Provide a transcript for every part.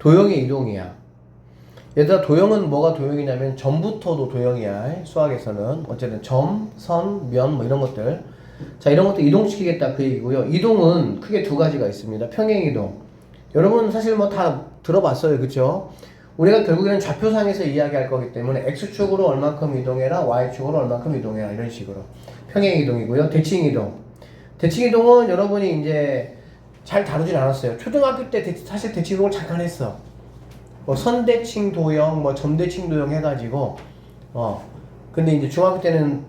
도형의 이동이야. 얘들아, 도형은 뭐가 도형이냐면 점부터도 도형이야. 수학에서는 어쨌든 점, 선, 면 뭐 이런 것들. 자, 이런 것들 이동시키겠다 그 얘기고요. 이동은 크게 두 가지가 있습니다. 평행이동. 여러분 사실 뭐 다 들어봤어요, 그쵸? 우리가 결국에는 좌표상에서 이야기할 거기 때문에 x축으로 얼만큼 이동해라, y축으로 얼만큼 이동해라, 이런 식으로 평행이동이고요. 대칭이동. 대칭이동은 여러분이 이제 잘 다루진 않았어요. 초등학교 때 사실 대칭이동을 잠깐 했어. 뭐 선대칭 도형, 뭐 점대칭 도형 해가지고 근데 이제 중학교 때는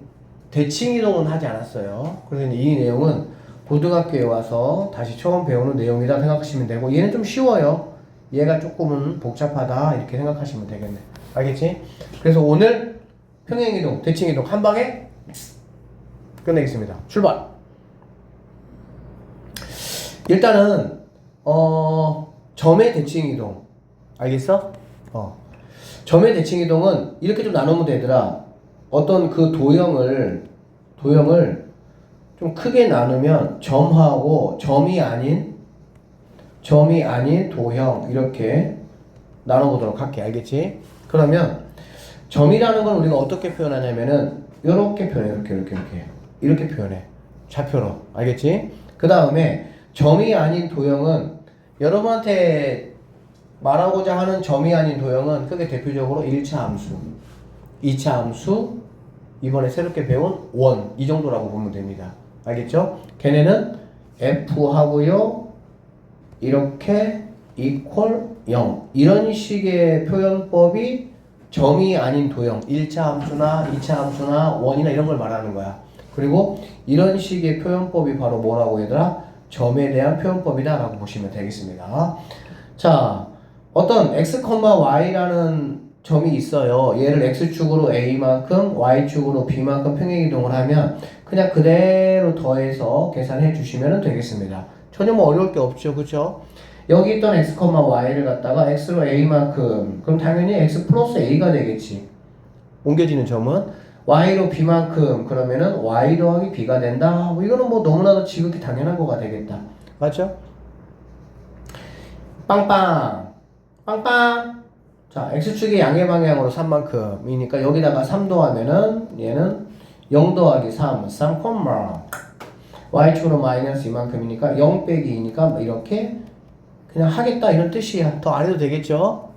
대칭이동은 하지 않았어요. 그래서 이 내용은 고등학교에 와서 다시 처음 배우는 내용이다 생각하시면 되고, 얘는 좀 쉬워요. 얘가 조금은 복잡하다 이렇게 생각하시면 되겠네. 알겠지? 그래서 오늘 평행이동, 대칭이동 한 방에 끝내겠습니다. 출발! 일단은 점의 대칭이동 알겠어? 점의 대칭이동은 이렇게 좀 나누면 되더라. 어떤 그 도형을 좀 크게 나누면 점하고 점이 아닌 도형 이렇게 나눠보도록 할게. 알겠지? 그러면 점이라는 건 우리가 어떻게 표현하냐면은 이렇게 표현해. 이렇게 표현해. 좌표로. 알겠지? 그 다음에 점이 아닌 도형은 여러분한테 말하고자 하는 점이 아닌 도형은 크게 대표적으로 1차 함수, 2차 함수, 이번에 새롭게 배운 원, 이 정도라고 보면 됩니다. 알겠죠? 걔네는 f 하고요, 이렇게 equal 0 이런 식의 표현법이 점이 아닌 도형, 1차 함수나 2차 함수나 원이나 이런 걸 말하는 거야. 그리고 이런 식의 표현법이 바로 뭐라고 얘들아? 점에 대한 표현법이다 라고 보시면 되겠습니다. 자, 어떤 x, y라는 점이 있어요. 얘를 x축으로 a만큼, y축으로 b만큼 평행이동을 하면 그냥 그대로 더해서 계산해 주시면 되겠습니다. 전혀 뭐 어려울 게 없죠, 그쵸? 여기 있던 x, y를 갖다가 x로 a만큼, 그럼 당연히 x 플러스 a가 되겠지. 옮겨지는 점은 y로 b만큼, 그러면은 y 더하기 b가 된다. 뭐 이거는 뭐 너무나도 지극히 당연한 거가 되겠다. 맞죠? 빵빵 자, x축이 양의 방향으로 3만큼이니까 여기다가 3 더하면은 얘는 0 더하기 3 y축으로 마이너스 이만큼이니까 0 빼기 2니까 이렇게 그냥 하겠다 이런 뜻이야. 더 안 해도 되겠죠?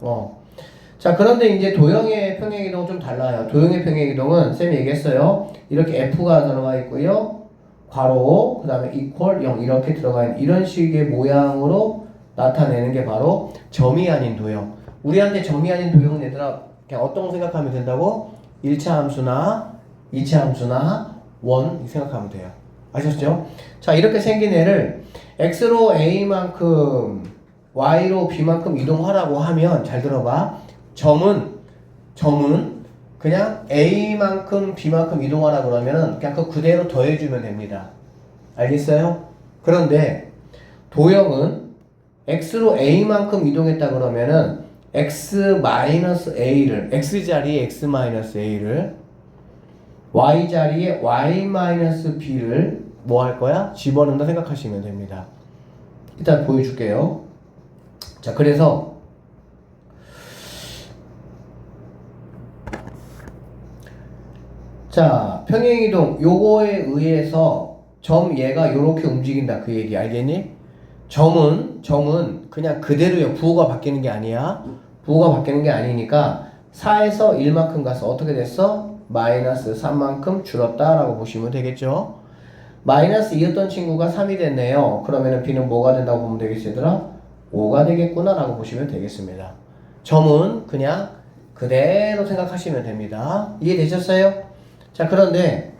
자, 그런데 이제 도형의 평행이동은 좀 달라요. 도형의 평행이동은 쌤이 얘기했어요. 이렇게 f가 들어가 있고요. 괄호, 그 다음에 equal 0 이렇게 들어가 있는 이런 식의 모양으로 나타내는 게 바로 점이 아닌 도형. 우리한테 점이 아닌 도형은 얘들아 그냥 어떤 거 생각하면 된다고? 1차 함수나 2차 함수나 원 생각하면 돼요. 아셨죠? 자, 이렇게 생긴 애를 x로 a만큼 y로 b만큼 이동하라고 하면 잘 들어봐. 점은 그냥 a만큼 b만큼 이동하라 그러면은 그냥 그 그대로 더해주면 됩니다. 알겠어요? 그런데 도형은 x로 a만큼 이동했다 그러면은 x-a를 x 자리에 x-a를 y 자리에 y-b를 뭐 할 거야? 집어넣는다 생각하시면 됩니다. 일단 보여줄게요. 자, 그래서 자, 평행이동 요거에 의해서 점 얘가 요렇게 움직인다 그 얘기 알겠니? 점은 그냥 그대로요. 부호가 바뀌는 게 아니야. 부호가 바뀌는 게 아니니까 4에서 1만큼 가서 어떻게 됐어? 마이너스 3만큼 줄었다 라고 보시면 되겠죠. 마이너스 2였던 친구가 3이 됐네요. 그러면은 b는 뭐가 된다고 보면 되겠어 얘들아? 5가 되겠구나 라고 보시면 되겠습니다. 점은 그냥 그대로 생각하시면 됩니다. 이해되셨어요? 자, 그런데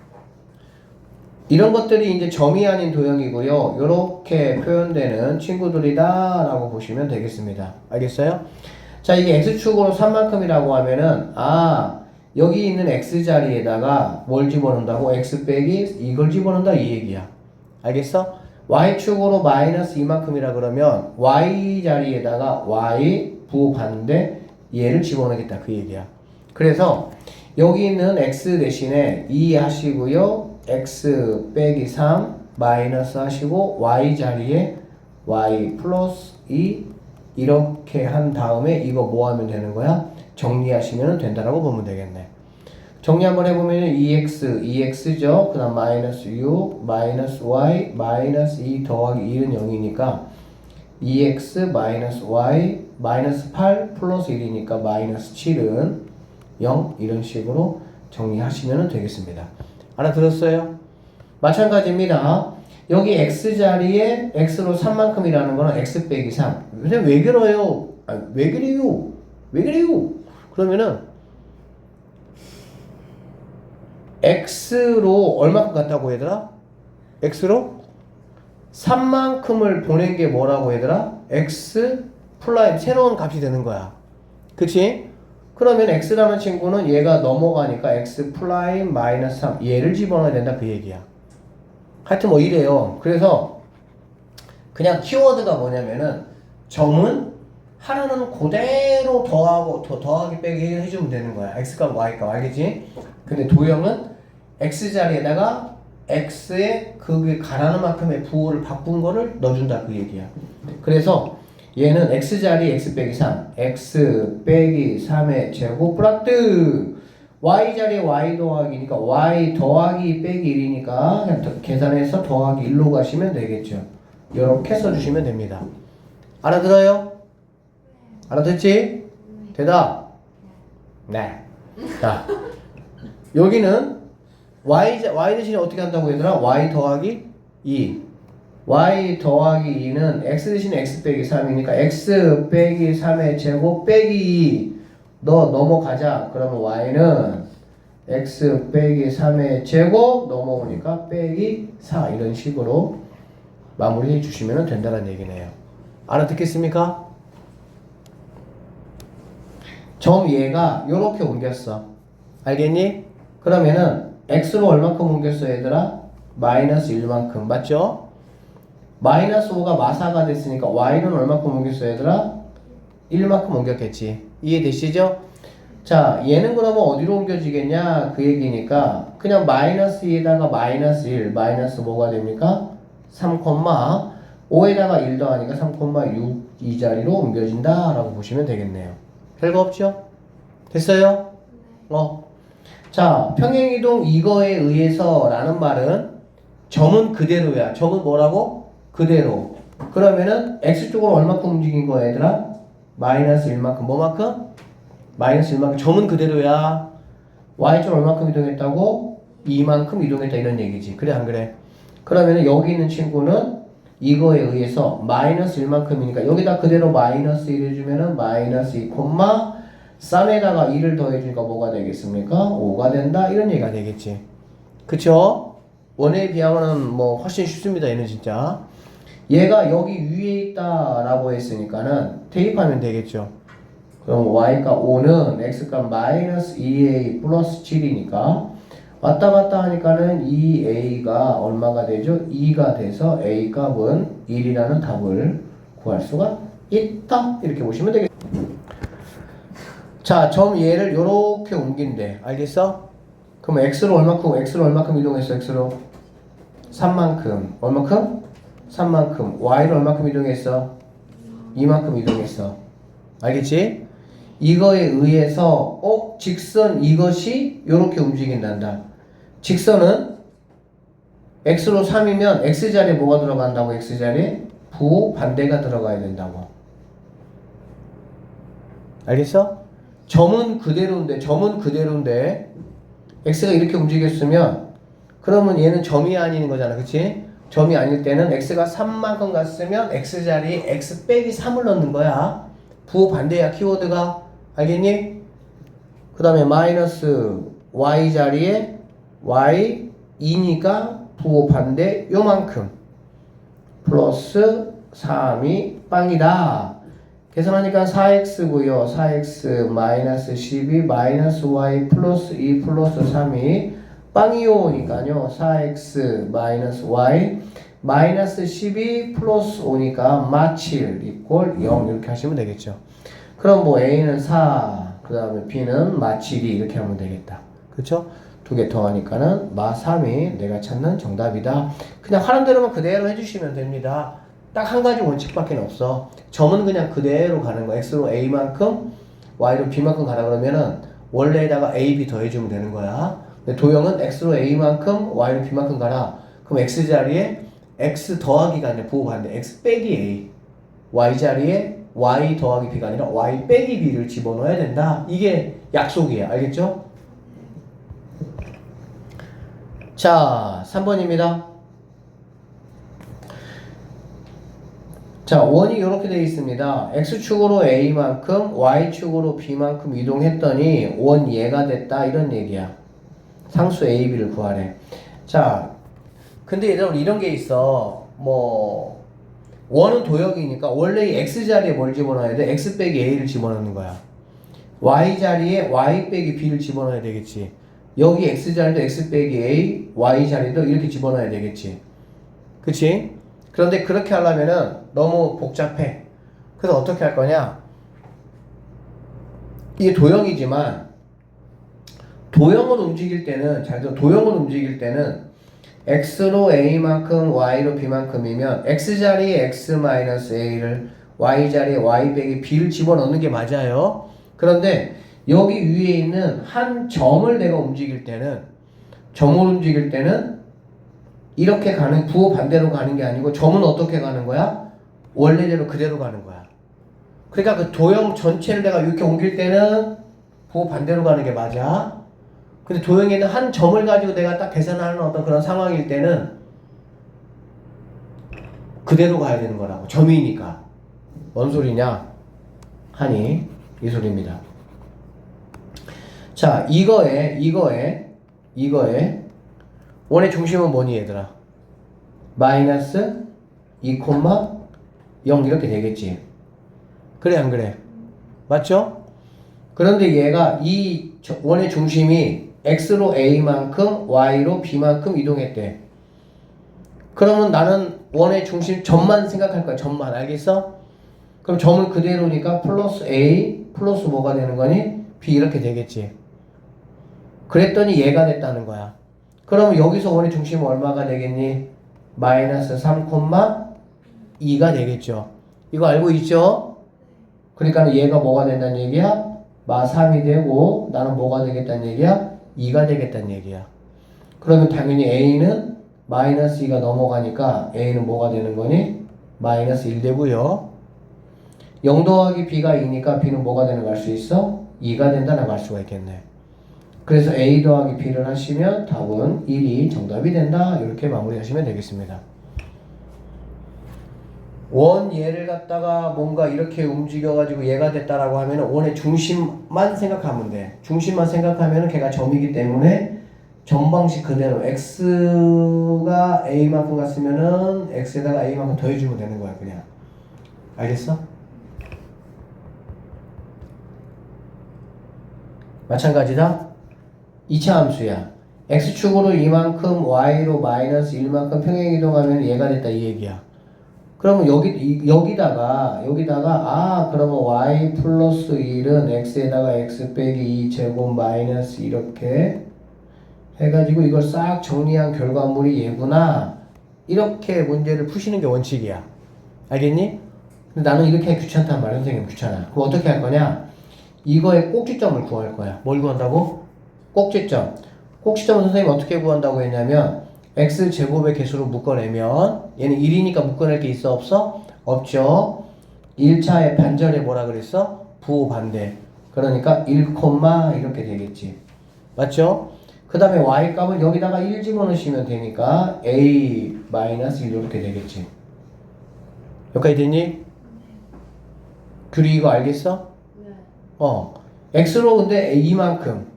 이런 것들이 이제 점이 아닌 도형이고요. 이렇게 표현되는 친구들이다 라고 보시면 되겠습니다. 알겠어요? 자, 이게 x축으로 3만큼이라고 하면은 여기 있는 x 자리에다가 뭘 집어넣는다고? x 빼기 이걸 집어넣는다 이 얘기야. 알겠어? y축으로 마이너스 이만큼이라 그러면 y 자리에다가 y 부호 봤는데 얘를 집어넣겠다 그 얘기야. 그래서 여기 있는 x 대신에 2 하시고요. x 빼기 3 마이너스 하시고 y 자리에 y 플러스 2 이렇게 한 다음에 이거 뭐 하면 되는 거야? 정리하시면 된다라고 보면 되겠네. 정리 한번 해보면 EX죠. 그 다음 마이너스 6, 마이너스 Y, 마이너스 2 더하기 1은 0이니까 EX 마이너스 Y 마이너스 8 플러스 1이니까 마이너스 7은 0 이런 식으로 정리하시면 되겠습니다. 알아들었어요? 마찬가지입니다. 여기 X자리에 X로 3만큼이라는 거는 X 빼기 3. 선생님 왜 그래요? 왜 그래요? 왜 그래요? 그러면은 X로 얼마큼 갔다고 얘들아? X로 3만큼을 보낸 게 뭐라고 얘들아? X 플라임 새로운 값이 되는 거야. 그치? 그러면 X라는 친구는 얘가 넘어가니까 X 플라임 마이너스 3 얘를 집어넣어야 된다 그 얘기야. 하여튼 뭐 이래요. 그래서 그냥 키워드가 뭐냐면은 점은 하나는 그대로 더하기 빼기 해주면 되는 거야. X값 Y값 알겠지? 근데 도형은 X자리에다가 X의 그 가라는 만큼의 부호를 바꾼 거를 넣어준다 그 얘기야. 그래서 얘는 X자리 X 빼기 3 X 빼기 3의 제곱 플러스 Y자리에 Y 더하기니까 Y 더하기 빼기 1이니까 그냥 계산해서 더하기 1로 가시면 되겠죠. 이렇게 써주시면 됩니다. 알아들어요? 알아듣지? 대답? 네. 자, 여기는 Y 대신에 어떻게 한다고 얘들아? Y 더하기 2 Y 더하기 2는 X 대신에 X 빼기 3이니까 X 빼기 3의 제곱 빼기 2 너 넘어가자. 그러면 Y는 X 빼기 3의 제곱 넘어오니까 빼기 4 이런 식으로 마무리해 주시면 된다는 얘기네요. 알아듣겠습니까? 점 얘가 요렇게 옮겼어. 알겠니? 그러면은 X로 얼만큼 옮겼어 얘들아? 마이너스 1만큼 맞죠? 마이너스 5가 마사가 됐으니까 Y는 얼만큼 옮겼어 얘들아? 1만큼 옮겼겠지. 이해되시죠? 자 얘는 그러면 어디로 옮겨지겠냐 그 얘기니까 그냥 마이너스 2에다가 마이너스 1 마이너스 뭐가 됩니까? 3,5에다가 1 더하니까 3,6 이 자리로 옮겨진다 라고 보시면 되겠네요. 별거 없죠? 됐어요? 자 평행이동 이거에 의해서 라는 말은 점은 그대로야. 점은 뭐라고? 그대로. 그러면은 X쪽으로 얼마큼 움직인 거야 얘들아? 마이너스 1만큼. 뭐만큼? 마이너스 1만큼. 점은 그대로야. Y쪽 얼마큼 이동했다고? 2만큼 이동했다 이런 얘기지. 그래 안 그래? 그러면은 여기 있는 친구는 이거에 의해서 마이너스 1만큼이니까 여기다 그대로 마이너스 1 해주면은 마이너스 2, 3에다가 2를 더해주니까 뭐가 되겠습니까? 5가 된다 이런 얘기가 되겠지. 그쵸? 원에 비하면 뭐 훨씬 쉽습니다. 얘는 진짜 얘가 여기 위에 있다 라고 했으니까는 대입하면 되겠죠. 그럼 Y값 5는 X값 마이너스 2A 플러스 7이니까 왔다 갔다 하니까는 2A가 얼마가 되죠? 2가 돼서 A값은 1이라는 답을 구할 수가 있다 이렇게 보시면 되겠죠. 자, 점 얘를 요렇게 옮긴대. 알겠어? 그럼 X로 얼마큼 이동했어? X로 3만큼. 얼마큼? 3만큼. Y로 얼마큼 이동했어? 2만큼 이동했어. 알겠지? 이거에 의해서 직선 이것이 요렇게 움직인단다. 직선은 X로 3이면 X자리에 뭐가 들어간다고? X자리에 부호 반대가 들어가야 된다고. 알겠어? 점은 그대로인데 X가 이렇게 움직였으면 그러면 얘는 점이 아닌 거잖아. 그치? 점이 아닐 때는 X가 3만큼 갔으면 X자리에 X 빼기 3을 넣는 거야. 부호 반대야 키워드가. 알겠니? 그 다음에 마이너스 Y자리에 Y 2니까 부호 반대 요만큼 플러스 3이 빵이다. 계산하니까 4x고요. 4x 마이너스 12 마이너스 y 플러스 2 플러스 3이 빵이오니까요. 4x 마이너스 y 마이너스 12 플러스 5니까 마7 이퀄 0 이렇게 하시면 되겠죠. 그럼 뭐 a는 4, 그 다음에 b는 마7이 이렇게 하면 되겠다. 그렇죠? 두 개 더하니까는 마3이 내가 찾는 정답이다. 그냥 하는 대로만 그대로 해주시면 됩니다. 딱 한 가지 원칙밖에 없어. 점은 그냥 그대로 가는 거야. x로 a만큼 y로 b만큼 가라 그러면은 원래에다가 a, b 더해주면 되는 거야. 근데 도형은 x로 a만큼 y로 b만큼 가라. 그럼 x 자리에 x 더하기가 아니라 부호 반대 x 빼기 a, y 자리에 y 더하기 b가 아니라 y 빼기 b를 집어넣어야 된다. 이게 약속이에요. 알겠죠? 자, 3번입니다. 자, 원이 이렇게 되어 있습니다. x축으로 a만큼 y축으로 b만큼 이동했더니 원 얘가 됐다 이런 얘기야. 상수 a, b를 구하래. 자, 근데 얘들아 이런 게 있어. 뭐 원은 도형이니까 원래 이 x 자리에 뭘 집어넣어야 돼? x 빼기 a를 집어넣는 거야. y 자리에 y 빼기 b를 집어넣어야 되겠지. 여기 x 자리도 x 빼기 a, y 자리도 이렇게 집어넣어야 되겠지. 그치? 그런데 그렇게 하려면은 너무 복잡해. 그래서 어떻게 할 거냐? 이게 도형이지만 도형을 움직일 때는 잘 들어, 도형을 움직일 때는 x로 a만큼 y로 b만큼이면 x 자리에 x-a를 y 자리에 y 빼기 b를 집어넣는 게 맞아요. 그런데 여기 위에 있는 한 점을 내가 움직일 때는 이렇게 가는 부호 반대로 가는 게 아니고 점은 어떻게 가는 거야? 원래대로 그대로 가는 거야. 그러니까 그 도형 전체를 내가 이렇게 옮길 때는 부호 반대로 가는 게 맞아. 근데 도형에는 한 점을 가지고 내가 딱 계산하는 어떤 그런 상황일 때는 그대로 가야 되는 거라고. 점이니까. 뭔 소리냐? 하니 이 소리입니다. 자, 이거에 원의 중심은 뭐니 얘들아? 마이너스 2,0 이렇게 되겠지. 그래 안 그래? 맞죠? 그런데 얘가 이 원의 중심이 x로 a만큼 y로 b만큼 이동했대. 그러면 나는 원의 중심 점만 생각할 거야. 점만. 알겠어? 그럼 점은 그대로니까 플러스 a 플러스 뭐가 되는 거니? b 이렇게 되겠지. 그랬더니 얘가 됐다는 거야. 그러면 여기서 원의 중심은 얼마가 되겠니? 마이너스 3,2가 되겠죠. 이거 알고 있죠? 그러니까 얘가 뭐가 된다는 얘기야? 마 3이 되고 나는 뭐가 되겠다는 얘기야? 2가 되겠다는 얘기야. 그러면 당연히 a는 마이너스 2가 넘어가니까 a는 뭐가 되는 거니? 마이너스 1 되고요. 0 더하기 b가 2니까 b는 뭐가 되는 거 알 수 있어? 2가 된다라고 할 수가 있겠네. 그래서 a 더하기 b를 하시면 답은 1이 정답이 된다. 이렇게 마무리하시면 되겠습니다. 원 얘를 갖다가 뭔가 이렇게 움직여가지고 얘가 됐다라고 하면 원의 중심만 생각하면 돼. 중심만 생각하면 걔가 점이기 때문에 점 방식 그대로 x가 a만큼 갔으면은 x에다가 a만큼 더해주면 되는 거야 그냥. 알겠어? 마찬가지다. 2차 함수야. x축으로 이만큼 y로 마이너스 1만큼 평행이동하면 얘가 됐다 이 얘기야. 그러면 여기다가 그러면 y 플러스 1은 x에다가 x 빼기 2제곱 마이너스 이렇게 해가지고 이걸 싹 정리한 결과물이 얘구나. 이렇게 문제를 푸시는 게 원칙이야. 알겠니? 근데 나는 이렇게 하기 귀찮단 말이야. 선생님 귀찮아. 그럼 어떻게 할 거냐? 이거의 꼭지점을 구할 거야. 뭘 구한다고? 꼭지점. 꼭지점은 선생님 어떻게 구한다고 했냐면 x제곱의 개수로 묶어내면 얘는 1이니까 묶어낼 게 있어 없어? 없죠. 1차의 반절에 뭐라 그랬어? 부호 반대. 그러니까 1, 이렇게 되겠지. 맞죠? 그 다음에 y값을 여기다가 1 집어넣으시면 되니까 a-1 이렇게 되겠지. 여기까지 됐니? 규리 이거 알겠어? 네. x로 근데 이만큼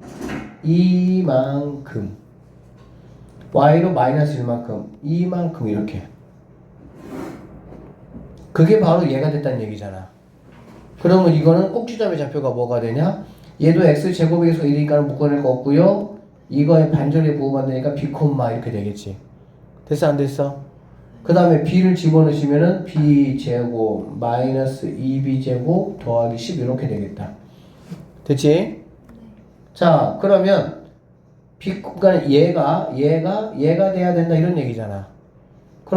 y로 마이너스 1만큼 이만큼 이렇게. 그게 바로 얘가 됐다는 얘기잖아. 그러면 이거는 꼭지점의 좌표가 뭐가 되냐? 얘도 x제곱에서 1이니까 묶어낼 거 없고요. 이거의 반절에 부호받으니까 b, 이렇게 되겠지. 됐어 안 됐어? 그 다음에 b를 집어넣으시면은 b제곱 마이너스 2b제곱 더하기 10 이렇게 되겠다. 됐지? 자 그러면 b, 그러니까 얘가 돼야 된다 이런 얘기잖아.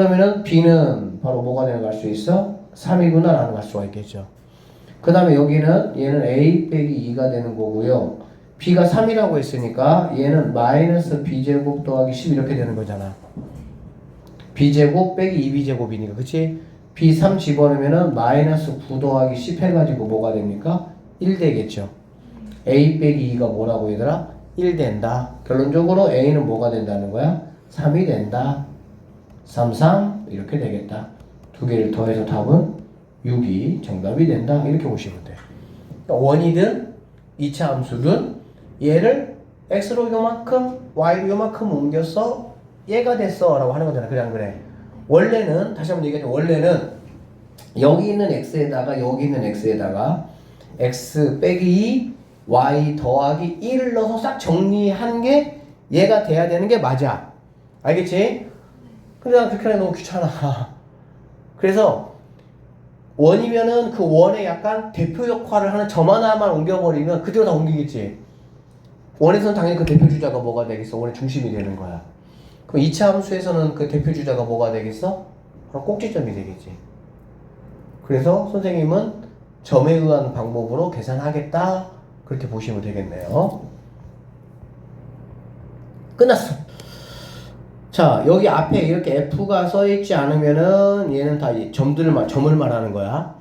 그러면은 b는 바로 뭐가 되는 걸 알 수 있어? 3이구나 라는 걸 알 수가 있겠죠. 그 다음에 여기는 얘는 a 빼기 2가 되는 거고요. b가 3이라고 했으니까 얘는 마이너스 b제곱 더하기 10 이렇게 되는 거잖아. b제곱 빼기 2b제곱이니까 그치? b 3 집어넣으면은 마이너스 9 더하기 10 해가지고 뭐가 됩니까? 1 되겠죠. a 빼기 2가 뭐라고 얘들아? 1 된다. 결론적으로 a는 뭐가 된다는 거야? 3이 된다. 3, 3 이렇게 되겠다. 두 개를 더해서 답은 6이 정답이 된다. 이렇게 보시면 돼. 그러니까 원이든 2차 함수든 얘를 x로 요만큼 y로 요만큼 옮겨서 얘가 됐어 라고 하는 거잖아. 그래 안 그래? 원래는 다시 한번 얘기하자면 원래는 여기 있는 x에다가 여기 있는 x에다가 x 빼기 2 y 더하기 1을 넣어서 싹 정리한 게 얘가 돼야 되는 게 맞아. 알겠지? 근데 난 그렇게 하면 너무 귀찮아. 그래서 원이면은 그 원에 약간 대표 역할을 하는 점 하나만 옮겨버리면 그대로 다 옮기겠지. 원에서는 당연히 그 대표 주자가 뭐가 되겠어? 원의 중심이 되는 거야. 그럼 2차 함수에서는 그 대표 주자가 뭐가 되겠어? 바로 꼭지점이 되겠지. 그래서 선생님은 점에 의한 방법으로 계산하겠다. 그렇게 보시면 되겠네요. 끝났어. 자, 여기 앞에 이렇게 F가 써있지 않으면은 얘는 다 점을 말하는 거야.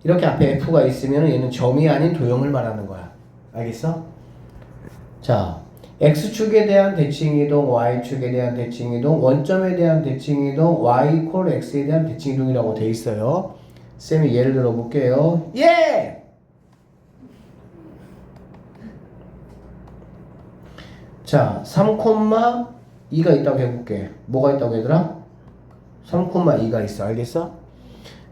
이렇게 앞에 F가 있으면은 얘는 점이 아닌 도형을 말하는 거야. 알겠어? 자, X축에 대한 대칭이동, Y축에 대한 대칭이동, 원점에 대한 대칭이동, Y 콜 X에 대한 대칭이동이라고 돼 있어요. 쌤이 예를 들어 볼게요. 예! 자, 3,2가 있다고 해볼게. 뭐가 있다고 얘들아? 3,2가 있어. 알겠어?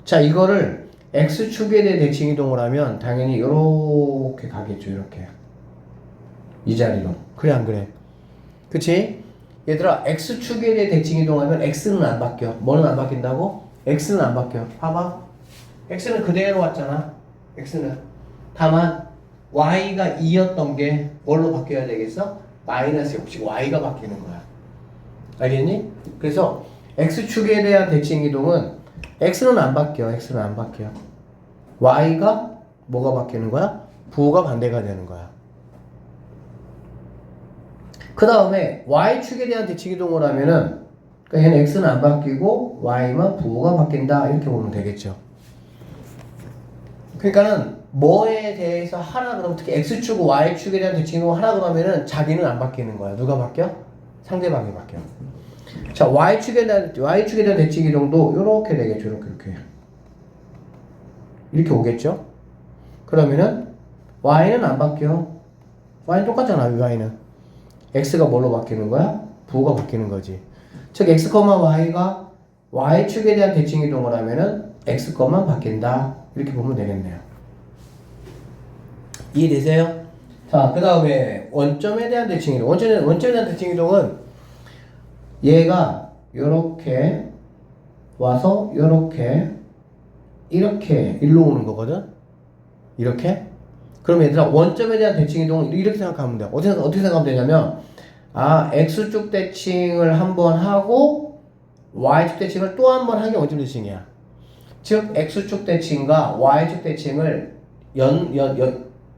자, 이거를 X축에 대해 대칭이동을 하면 당연히 이렇게 가겠죠. 이렇게. 이 자리로. 그래 안 그래? 그치? 얘들아, X축에 대해 대칭이동하면 X는 안 바뀌어. 뭐는 안 바뀐다고? X는 안 바뀌어. 봐봐. X는 그대로 왔잖아. X는. 다만 Y가 2였던 게 뭘로 바뀌어야 되겠어? 마이너스 없이 Y가 바뀌는 거야. 알겠니? 그래서 X축에 대한 대칭이동은 X는 안 바뀌어. X는 안 바뀌어. Y가 뭐가 바뀌는 거야? 부호가 반대가 되는 거야. 그 다음에 Y축에 대한 대칭이동을 하면은 그러니까 얘는 X는 안 바뀌고 Y만 부호가 바뀐다. 이렇게 보면 되겠죠. 그러니까는 뭐에 대해서 하라 그러면 특히 X축, Y축에 대한 대칭이동을 하라 그러면은 자기는 안 바뀌는 거야. 누가 바뀌어? 상대방이 바뀌어. 자, Y축에 대한 대칭이동도 이렇게 되겠죠. 이렇게. 이렇게 오겠죠? 그러면은 Y는 안 바뀌어. Y는 똑같잖아. Y는. X가 뭘로 바뀌는 거야? 부호가 바뀌는 거지. 즉 X, Y가 Y축에 대한 대칭이동을 하면은 X 것만 바뀐다. 이렇게 보면 되겠네요. 이해되세요? 자, 그 다음에 원점에 대한 대칭이동. 원점에 대한 대칭이동은 얘가 요렇게 와서 이렇게 일로 오는 거거든? 이렇게? 그럼 얘들아, 원점에 대한 대칭이동은 이렇게 생각하면 돼. 어떻게 생각하면 되냐면, X축 대칭을 한번 하고, Y축 대칭을 또 한 번 하는 게 원점 대칭이야. 즉, X축 대칭과 Y축 대칭을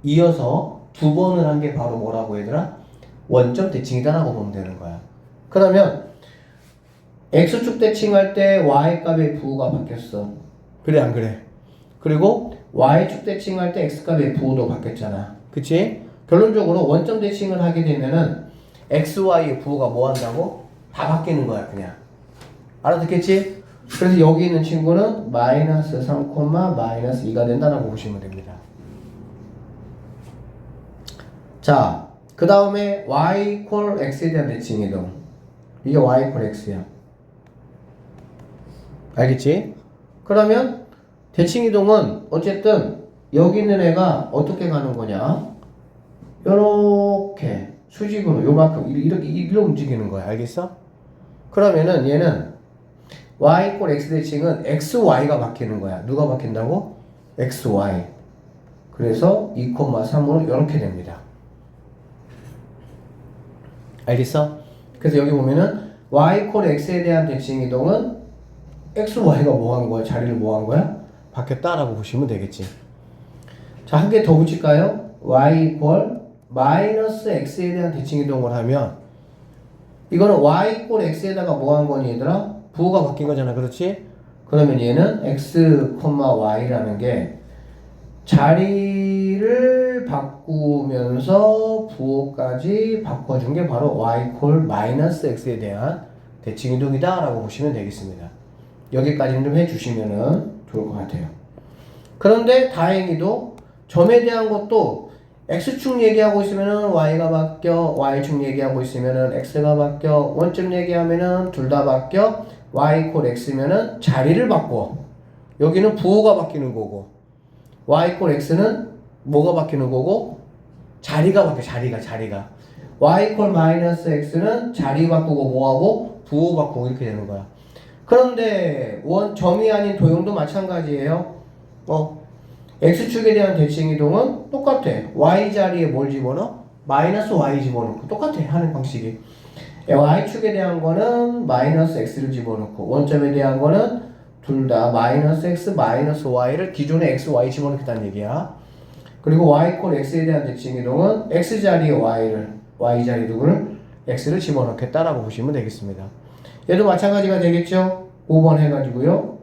이어서 두 번을 한 게 바로 뭐라고 얘들아? 원점 대칭이다라고 보면 되는 거야. 그러면, X축 대칭할 때 Y값의 부호가 바뀌었어. 그래, 안 그래? 그리고 Y축 대칭할 때 X값의 부호도 바뀌었잖아. 그치? 결론적으로 원점 대칭을 하게 되면은 X, Y의 부호가 뭐 한다고? 다 바뀌는 거야, 그냥. 알아듣겠지? 그래서 여기 있는 친구는 마이너스 3, 마이너스 2가 된다라고 보시면 됩니다. 자, 그 다음에 Y 콜 X에 대한 대칭이동. 이게 Y 콜 X야. 알겠지? 그러면 대칭이동은 어쨌든 여기 있는 애가 어떻게 가는 거냐? 요렇게 수직으로 요만큼 이렇게 움직이는 거야. 알겠어? 그러면은 얘는 y 꼴 x 대칭은 xy가 바뀌는 거야. 누가 바뀐다고? xy. 그래서 2,3으로 이렇게 됩니다. 알겠어? 그래서 여기 보면은 y 콜 x에 대한 대칭이동은 x, y가 뭐 한 거야? 자리를 뭐 한 거야? 바뀌었다라고 보시면 되겠지. 자, 한 개 더 붙일까요? y 이퀄 마이너스 x에 대한 대칭 이동을 하면 이거는 y 이퀄 x에다가 뭐 한 거니 얘들아? 부호가 바뀐 거잖아. 그렇지? 그러면 얘는 x, y라는 게 자리를 바꾸면서 부호까지 바꿔준 게 바로 y 이퀄 마이너스 x에 대한 대칭 이동이다 라고 보시면 되겠습니다. 여기까지는 좀 해주시면 좋을 것 같아요. 그런데 다행히도 점에 대한 것도 x축 얘기하고 있으면은 y가 바뀌어, y축 얘기하고 있으면은 x가 바뀌어, 원점 얘기하면은 둘 다 바뀌어, y 이퀄 x면은 자리를 바꿔. 여기는 부호가 바뀌는 거고, y 이퀄 x는 뭐가 바뀌는 거고, 자리가 바뀌어, 자리가. y 이퀄 마이너스 x는 자리 바꾸고 뭐하고, 부호 바꾸고 이렇게 되는 거야. 그런데 점이 아닌 도형도 마찬가지예요. x축에 대한 대칭 이동은 똑같아. y 자리에 뭘 집어넣어? 마이너스 y 집어넣고 똑같아 하는 방식이. y축에 대한 거는 마이너스 x를 집어넣고 원점에 대한 거는 둘 다 마이너스 x 마이너스 y를 기존의 x, y 집어넣겠다는 얘기야. 그리고 y 이퀄 x에 대한 대칭 이동은 x 자리에 y 자리 누구를 x를 집어넣겠다라고 보시면 되겠습니다. 얘도 마찬가지가 되겠죠. 5번 해가지고요.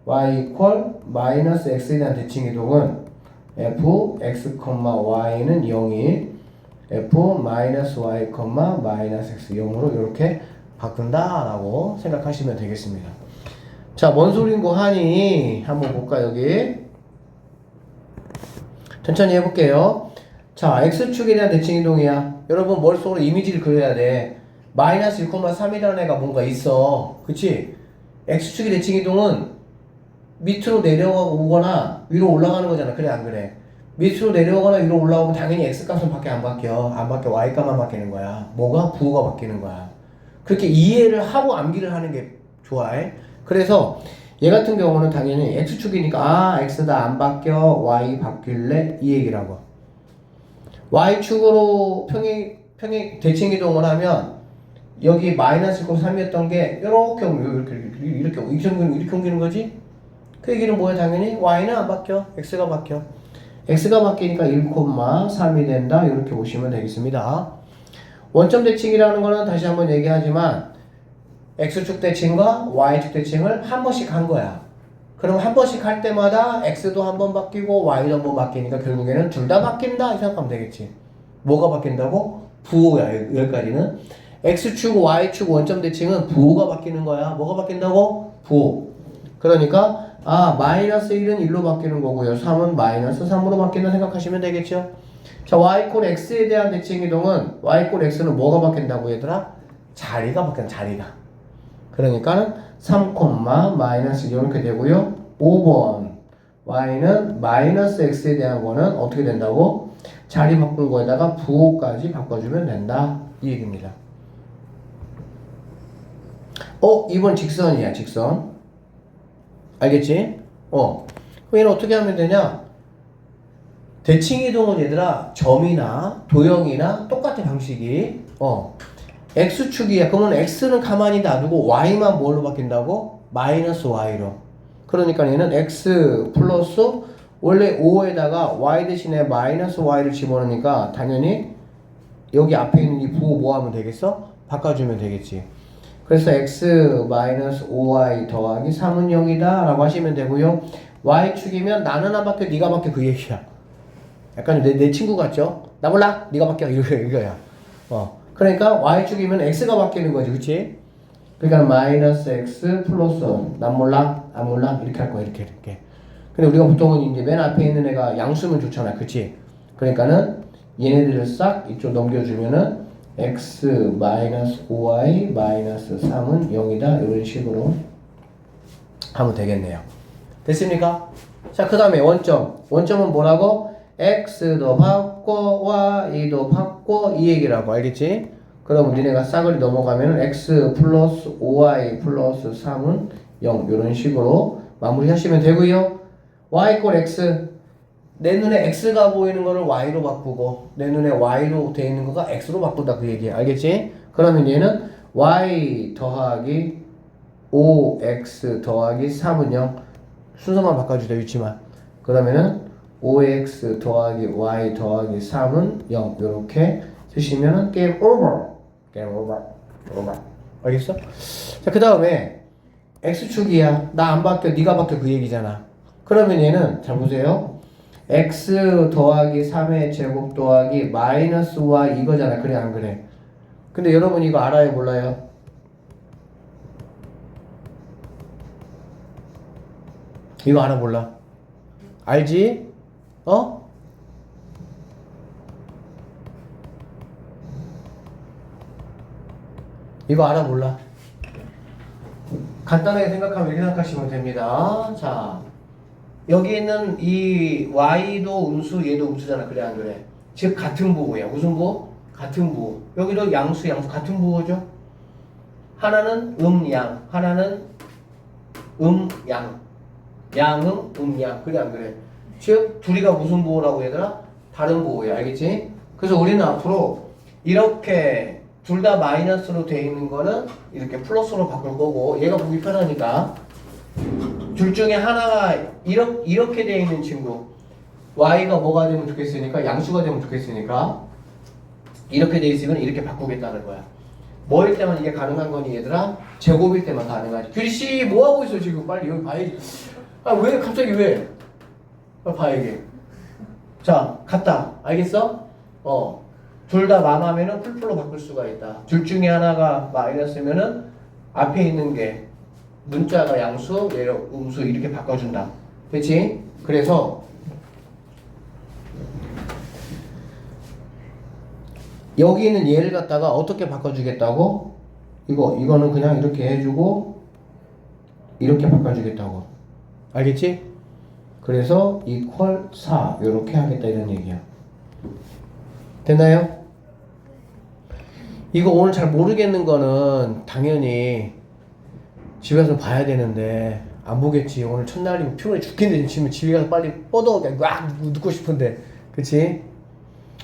y 이퀄 마이너스 x에 대한 대칭 이동은 f x, y는 0이 f 마이너스 y, 마이너스 x 0으로 이렇게 바꾼다라고 생각하시면 되겠습니다. 자, 뭔 소린고 하니 한번 볼까 여기. 천천히 해볼게요. 자, x축에 대한 대칭 이동이야. 여러분 머릿속으로 이미지를 그려야 돼. 마이너스 1,3이라는 애가 뭔가 있어. 그치? x축의 대칭 이동은 밑으로 내려오거나 위로 올라가는 거잖아. 그래 안 그래? 밑으로 내려오거나 위로 올라오면 당연히 x값은 밖에 안 바뀌어. 안 바뀌어. y값만 바뀌는 거야. 뭐가? 부호가 바뀌는 거야. 그렇게 이해를 하고 암기를 하는 게 좋아. 그래서 얘 같은 경우는 당연히 x축이니까 x다 안 바뀌어. y 바뀔래? 이 얘기라고. y축으로 평행 대칭 이동을 하면 여기 마이너스 3이었던 게 이렇게 이렇게 옮기는 거지? 그 얘기는 뭐야? 당연히 y는 안 바뀌어. x가 바뀌어. x가 바뀌니까 1,3이 된다. 이렇게 보시면 되겠습니다. 원점 대칭이라는 거는 다시 한번 얘기하지만 x축 대칭과 y축 대칭을 한 번씩 한 거야. 그럼 한 번씩 할 때마다 x도 한 번 바뀌고 y도 한 번 바뀌니까 결국에는 둘 다 바뀐다 이 생각하면 되겠지. 뭐가 바뀐다고? 부호야. 여기까지는 x축, y축 원점 대칭은 부호가 바뀌는 거야. 뭐가 바뀐다고? 부호. 그러니까 마이너스 1은 1로 바뀌는 거고요. 3은 마이너스 3으로 바뀐다 생각하시면 되겠죠. 자, y 이퀄 x에 대한 대칭 이동은 y 이퀄 x는 뭐가 바뀐다고 얘들아? 자리가 바뀐다. 자리가. 그러니까는 3, 마이너스 이렇게 되고요. 5번 y는 마이너스 x에 대한 거는 어떻게 된다고? 자리 바꾼 거에다가 부호까지 바꿔주면 된다. 이 얘기입니다. 2번 직선이야. 직선. 알겠지? 그럼 얘는 어떻게 하면 되냐? 대칭 이동은 얘들아 점이나 도형이나 똑같아 방식이. x축이야. 그러면 x는 가만히 놔두고 y만 뭘로 바뀐다고? 마이너스 y로. 그러니까 얘는 x 플러스 원래 5에다가 y 대신에 마이너스 y를 집어넣으니까 당연히 여기 앞에 있는 이 부호 뭐 하면 되겠어? 바꿔주면 되겠지. 그래서 x 마이너스 5y 더하기 3은 0이다 라고 하시면 되고요. y축이면 나는 안 바뀌어 네가 바뀌어 그 얘기야. 약간 내 친구 같죠? 나 몰라 네가 바뀌어 이거야. 그러니까 y축이면 x가 바뀌는 거지. 그치? 그러니까 마이너스 x 플러스 난 몰라 안 몰라 이렇게 할 거야. 이렇게 근데 우리가 보통은 이제 맨 앞에 있는 애가 양수면 좋잖아. 그치? 그러니까는 얘네들을 싹 이쪽 넘겨주면은 x 마이너스 5y 마이너스 3은 0이다 이런 식으로 하면 되겠네요. 됐습니까? 자, 그 다음에 원점은 뭐라고? x도 바꿔 y도 바꿔 이 얘기라고. 알겠지? 그러면 니네가 싸그리 넘어가면 x 플러스 5y 플러스 3은 0 이런 식으로 마무리 하시면 되고요. y 이퀄 x 내 눈에 x가 보이는 거를 y로 바꾸고 내 눈에 y로 돼 있는 거가 x로 바꾼다 그 얘기야. 알겠지? 그러면 얘는 y 더하기 5x 더하기 3은 0. 순서만 바꿔주자, 위치만. 그 다음에는 5x 더하기 y 더하기 3은 0. 요렇게 쓰시면은 게임 오버. 게임 오버. 오버. 알겠어? 자, 그 다음에 x축이야. 나 안 바뀌어. 네가 바뀌어. 그 얘기잖아. 그러면 얘는 잘 보세요. x 더하기 3의 제곱 더하기 마이너스 y 이거잖아. 그래 안 그래? 근데 여러분 이거 알아요 몰라요? 이거 알아 몰라? 알지? 어? 이거 알아 몰라? 간단하게 생각하면 이렇게 생각하시면 됩니다. 자, 여기 있는 이 y도 음수, 얘도 음수잖아. 그래 안 그래? 즉 같은 부호야. 무슨 부호? 같은 부호. 여기도 양수, 양수 같은 부호죠. 하나는 양, 하나는 양. 양음, 양. 그래 안 그래? 즉 둘이가 무슨 부호라고 얘들아? 다른 부호야. 알겠지? 그래서 우리는 앞으로 이렇게 둘 다 마이너스로 돼 있는 거는 이렇게 플러스로 바꿀 거고, 얘가 보기 편하니까 둘 중에 하나가 이렇게 돼 있는 친구, y가 뭐가 되면 좋겠으니까, 양수가 되면 좋겠으니까 이렇게 돼 있으면 이렇게 바꾸겠다는 거야. 뭐일 때만 이게 가능한 거니 얘들아? 제곱일 때만 가능하지. 규리씨 뭐하고 있어 지금? 빨리 여기 봐야지. 아 왜 갑자기 왜? 빨리 봐 이게. 자 같다. 알겠어? 둘 다 망하면은 풀풀로 바꿀 수가 있다. 둘 중에 하나가 마이너스면은 앞에 있는 게 문자가 양수, 얘를 음수 이렇게 바꿔준다. 그렇지? 그래서 여기 있는 얘를 갖다가 어떻게 바꿔주겠다고? 이거는 그냥 이렇게 해주고 이렇게 바꿔주겠다고. 알겠지? 그래서 equal 4 이렇게 하겠다 이런 얘기야. 됐나요? 이거 오늘 잘 모르겠는 거는 당연히 집에서 봐야 되는데 안 보겠지. 오늘 첫날이면 피곤해 죽겠는데 지금 집에 가서 빨리 뻗어 그냥 막 눕고 싶은데. 그치?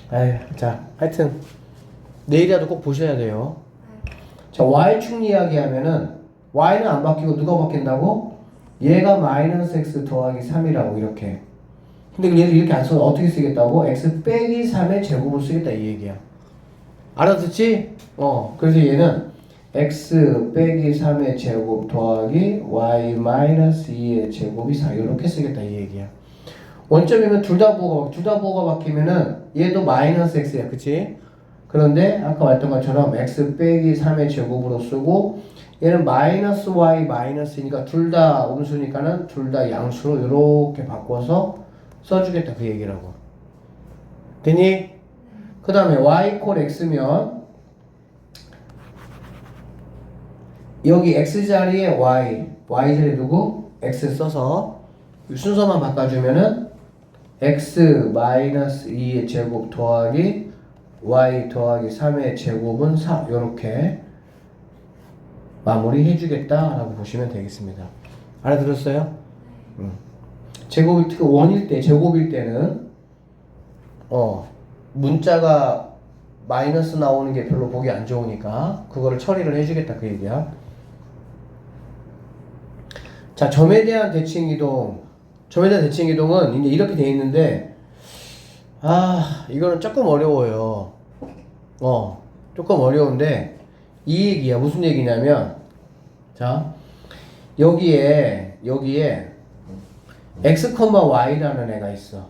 아유, 자 하여튼 내일이라도 꼭 보셔야 돼요. 자 y축 이야기하면은 y는 안 바뀌고 누가 바뀐다고? 얘가 마이너스 x 더하기 3이라고 이렇게. 근데 얘를 이렇게 안 써도 어떻게 쓰겠다고? x 빼기 3의 제곱을 쓰겠다 이 얘기야. 알아듣지? 그래서 얘는 x 빼기 3의 제곱 더하기 y 마이너스 2의 제곱이 4 이렇게 쓰겠다 이 얘기야. 원점이면 둘 다 부호가 바뀌면은 얘도 마이너스 x야. 그치? 그런데 아까 말했던 것처럼 x 빼기 3의 제곱으로 쓰고 얘는 마이너스 y 마이너스니까 둘 다 음수니까는 둘 다 양수로 이렇게 바꿔서 써주겠다 그 얘기라고. 되니? 그 다음에 y 콜 x면 여기 x 자리에 y 자리에 누구? x 써서 순서만 바꿔주면은 x 마이너스 2의 제곱 더하기 y 더하기 3의 제곱은 4 요렇게 마무리 해주겠다라고 보시면 되겠습니다. 알아들었어요? 제곱일 특히 원일 때 제곱일 때는 문자가 마이너스 나오는 게 별로 보기 안 좋으니까 그거를 처리를 해주겠다 그 얘기야. 자 점에 대한 대칭 이동은 이제 이렇게 돼 있는데 이거는 조금 어려워요. 조금 어려운데 이 얘기야. 무슨 얘기냐면 자 여기에 x, y라는 애가 있어.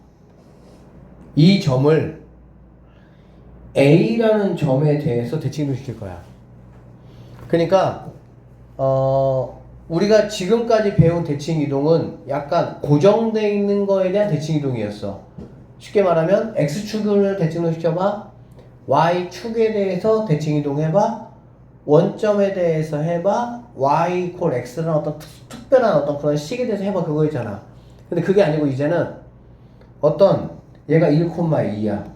이 점을 a라는 점에 대해서 대칭도 시킬 거야. 그러니까 우리가 지금까지 배운 대칭 이동은 약간 고정되어 있는 거에 대한 대칭 이동이었어. 쉽게 말하면 x축을 대칭도 시켜봐, y축에 대해서 대칭 이동해봐, 원점에 대해서 해봐, y 이퀄 x라는 어떤 특별한 어떤 그런 식에 대해서 해봐 그거 있잖아. 근데 그게 아니고 이제는 어떤 얘가 1,2야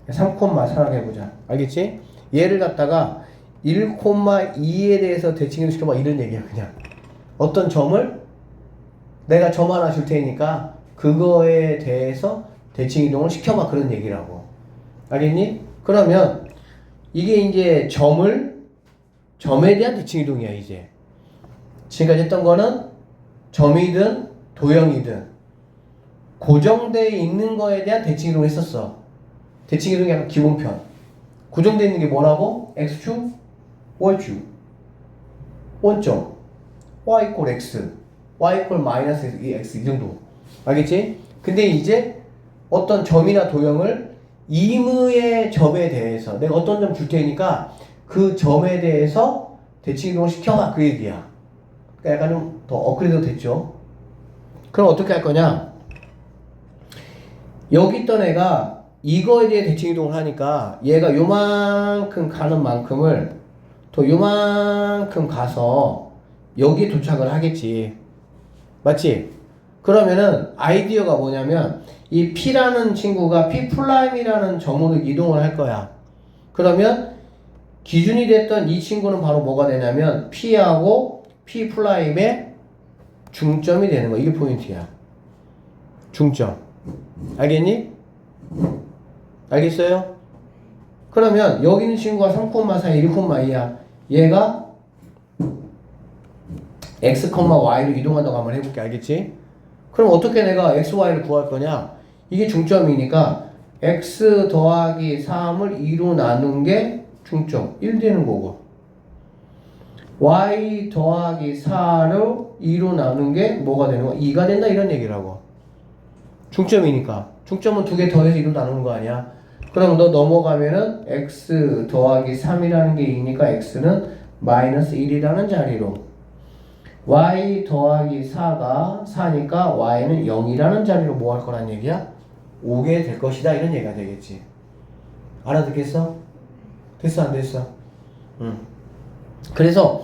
3,4라고 해보자. 알겠지? 얘를 갖다가 1,2에 대해서 대칭을 시켜봐 이런 얘기야. 그냥 어떤 점을 내가 점 하나 줄 테니까 그거에 대해서 대칭 이동을 시켜봐 그런 얘기라고. 알겠니? 그러면 이게 이제 점에 대한 대칭 이동이야 이제. 지금까지 했던 거는 점이든 도형이든 고정되어 있는 거에 대한 대칭이동을 했었어. 대칭이동이 약간 기본편. 고정되어 있는 게 뭐라고? x축, y축, 원점, y 이퀄 x, y 이퀄 마이너스 x 이 정도. 알겠지? 근데 이제 어떤 점이나 도형을 임의의 점에 대해서 내가 어떤 점 줄 테니까 그 점에 대해서 대칭이동을 시켜봐 그 얘기야. 그러니까 약간 좀 더 업그레이드 됐죠. 그럼 어떻게 할 거냐? 여기 있던 애가 이거에 대해 대칭이동을 하니까 얘가 요만큼 가는 만큼을 더 요만큼 가서 여기에 도착을 하겠지. 맞지? 그러면은 아이디어가 뭐냐면 이 P라는 친구가 P'이라는 점으로 이동을 할 거야. 그러면 기준이 됐던 이 친구는 바로 뭐가 되냐면 P하고 P'의 중점이 되는 거야. 이게 포인트야. 중점. 알겠니? 알겠어요? 그러면 여기 있는 친구가 3,4, 1,2야. 얘가 x, y로 이동한다고 한번 해볼게. 알겠지? 그럼 어떻게 내가 x, y를 구할 거냐? 이게 중점이니까 x 더하기 3을 2로 나눈 게 중점 1 되는 거고 y 더하기 4를 2로 나눈 게 뭐가 되는 거야? 2가 된다 이런 얘기라고. 중점이니까. 중점은 두 개 더해서 2로 나누는 거 아니야? 그럼 너 넘어가면은 x 더하기 3이라는 게 2니까 x는 마이너스 1이라는 자리로 y 더하기 4가 4니까 y는 0이라는 자리로 뭐 할 거란 얘기야? 오게 될 것이다 이런 얘기가 되겠지. 알아듣겠어? 됐어 안 됐어? 응. 그래서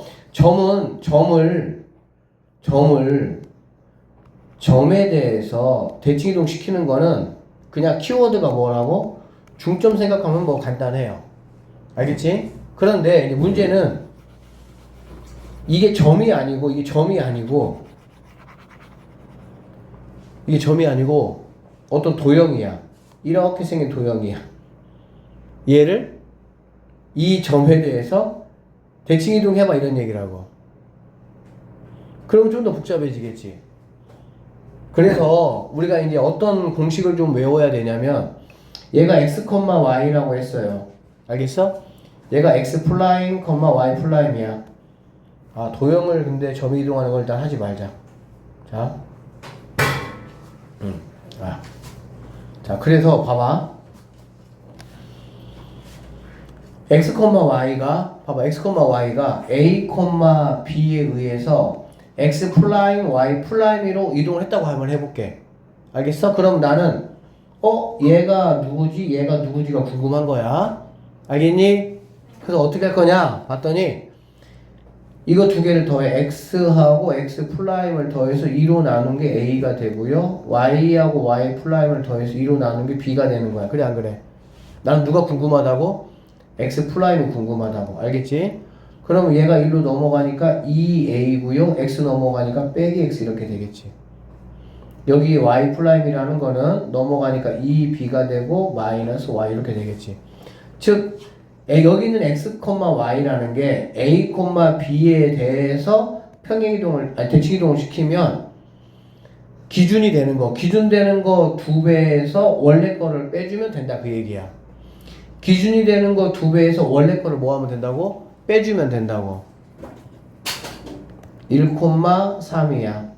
점에 대해서 대칭이동 시키는 거는 그냥 키워드가 뭐라고? 중점 생각하면 뭐 간단해요. 알겠지? 그런데 이제 문제는 이게 점이 아니고 이게 점이 아니고 어떤 도형이야. 이렇게 생긴 도형이야. 얘를 이 점에 대해서 대칭이동 해봐 이런 얘기라고. 그럼 좀 더 복잡해지겠지. 그래서 우리가 이제 어떤 공식을 좀 외워야 되냐면 얘가 x, y라고 했어요. 알겠어? 얘가 x 플라임, y 플라임이야. 아, 도형을 근데 점이 이동하는 걸 일단 하지 말자. 자. 자, 그래서 봐봐. x, y가 a, b에 의해서 x 플라임, y 플라임으로 이동을 했다고 한번 해볼게. 알겠어? 그럼 나는 얘가 누구지? 얘가 누구지가 궁금한 거야. 알겠니? 그래서 어떻게 할 거냐? 봤더니 이거 두 개를 더해 x하고 x 플라임을 더해서 2로 나눈 게 a가 되고요. y하고 y 플라임을 더해서 2로 나눈 게 b가 되는 거야. 그래 안 그래? 나는 누가 궁금하다고? x 플라임이 궁금하다고. 알겠지? 그러면 얘가 1로 넘어가니까 2a고요. x 넘어가니까 빼기 x 이렇게 되겠지. 여기 y 플라임이라는 거는 넘어가니까 2b가 되고 마이너스 y 이렇게 되겠지. 즉 여기 있는 x, y라는 게 a, b에 대해서 대칭이동을 시키면 기준이 되는 거, 기준 되는 거 2배에서 원래 거를 빼주면 된다 그 얘기야. 기준이 되는 거 2배에서 원래 거를 뭐 하면 된다고? 빼주면 된다고. 1,3이야.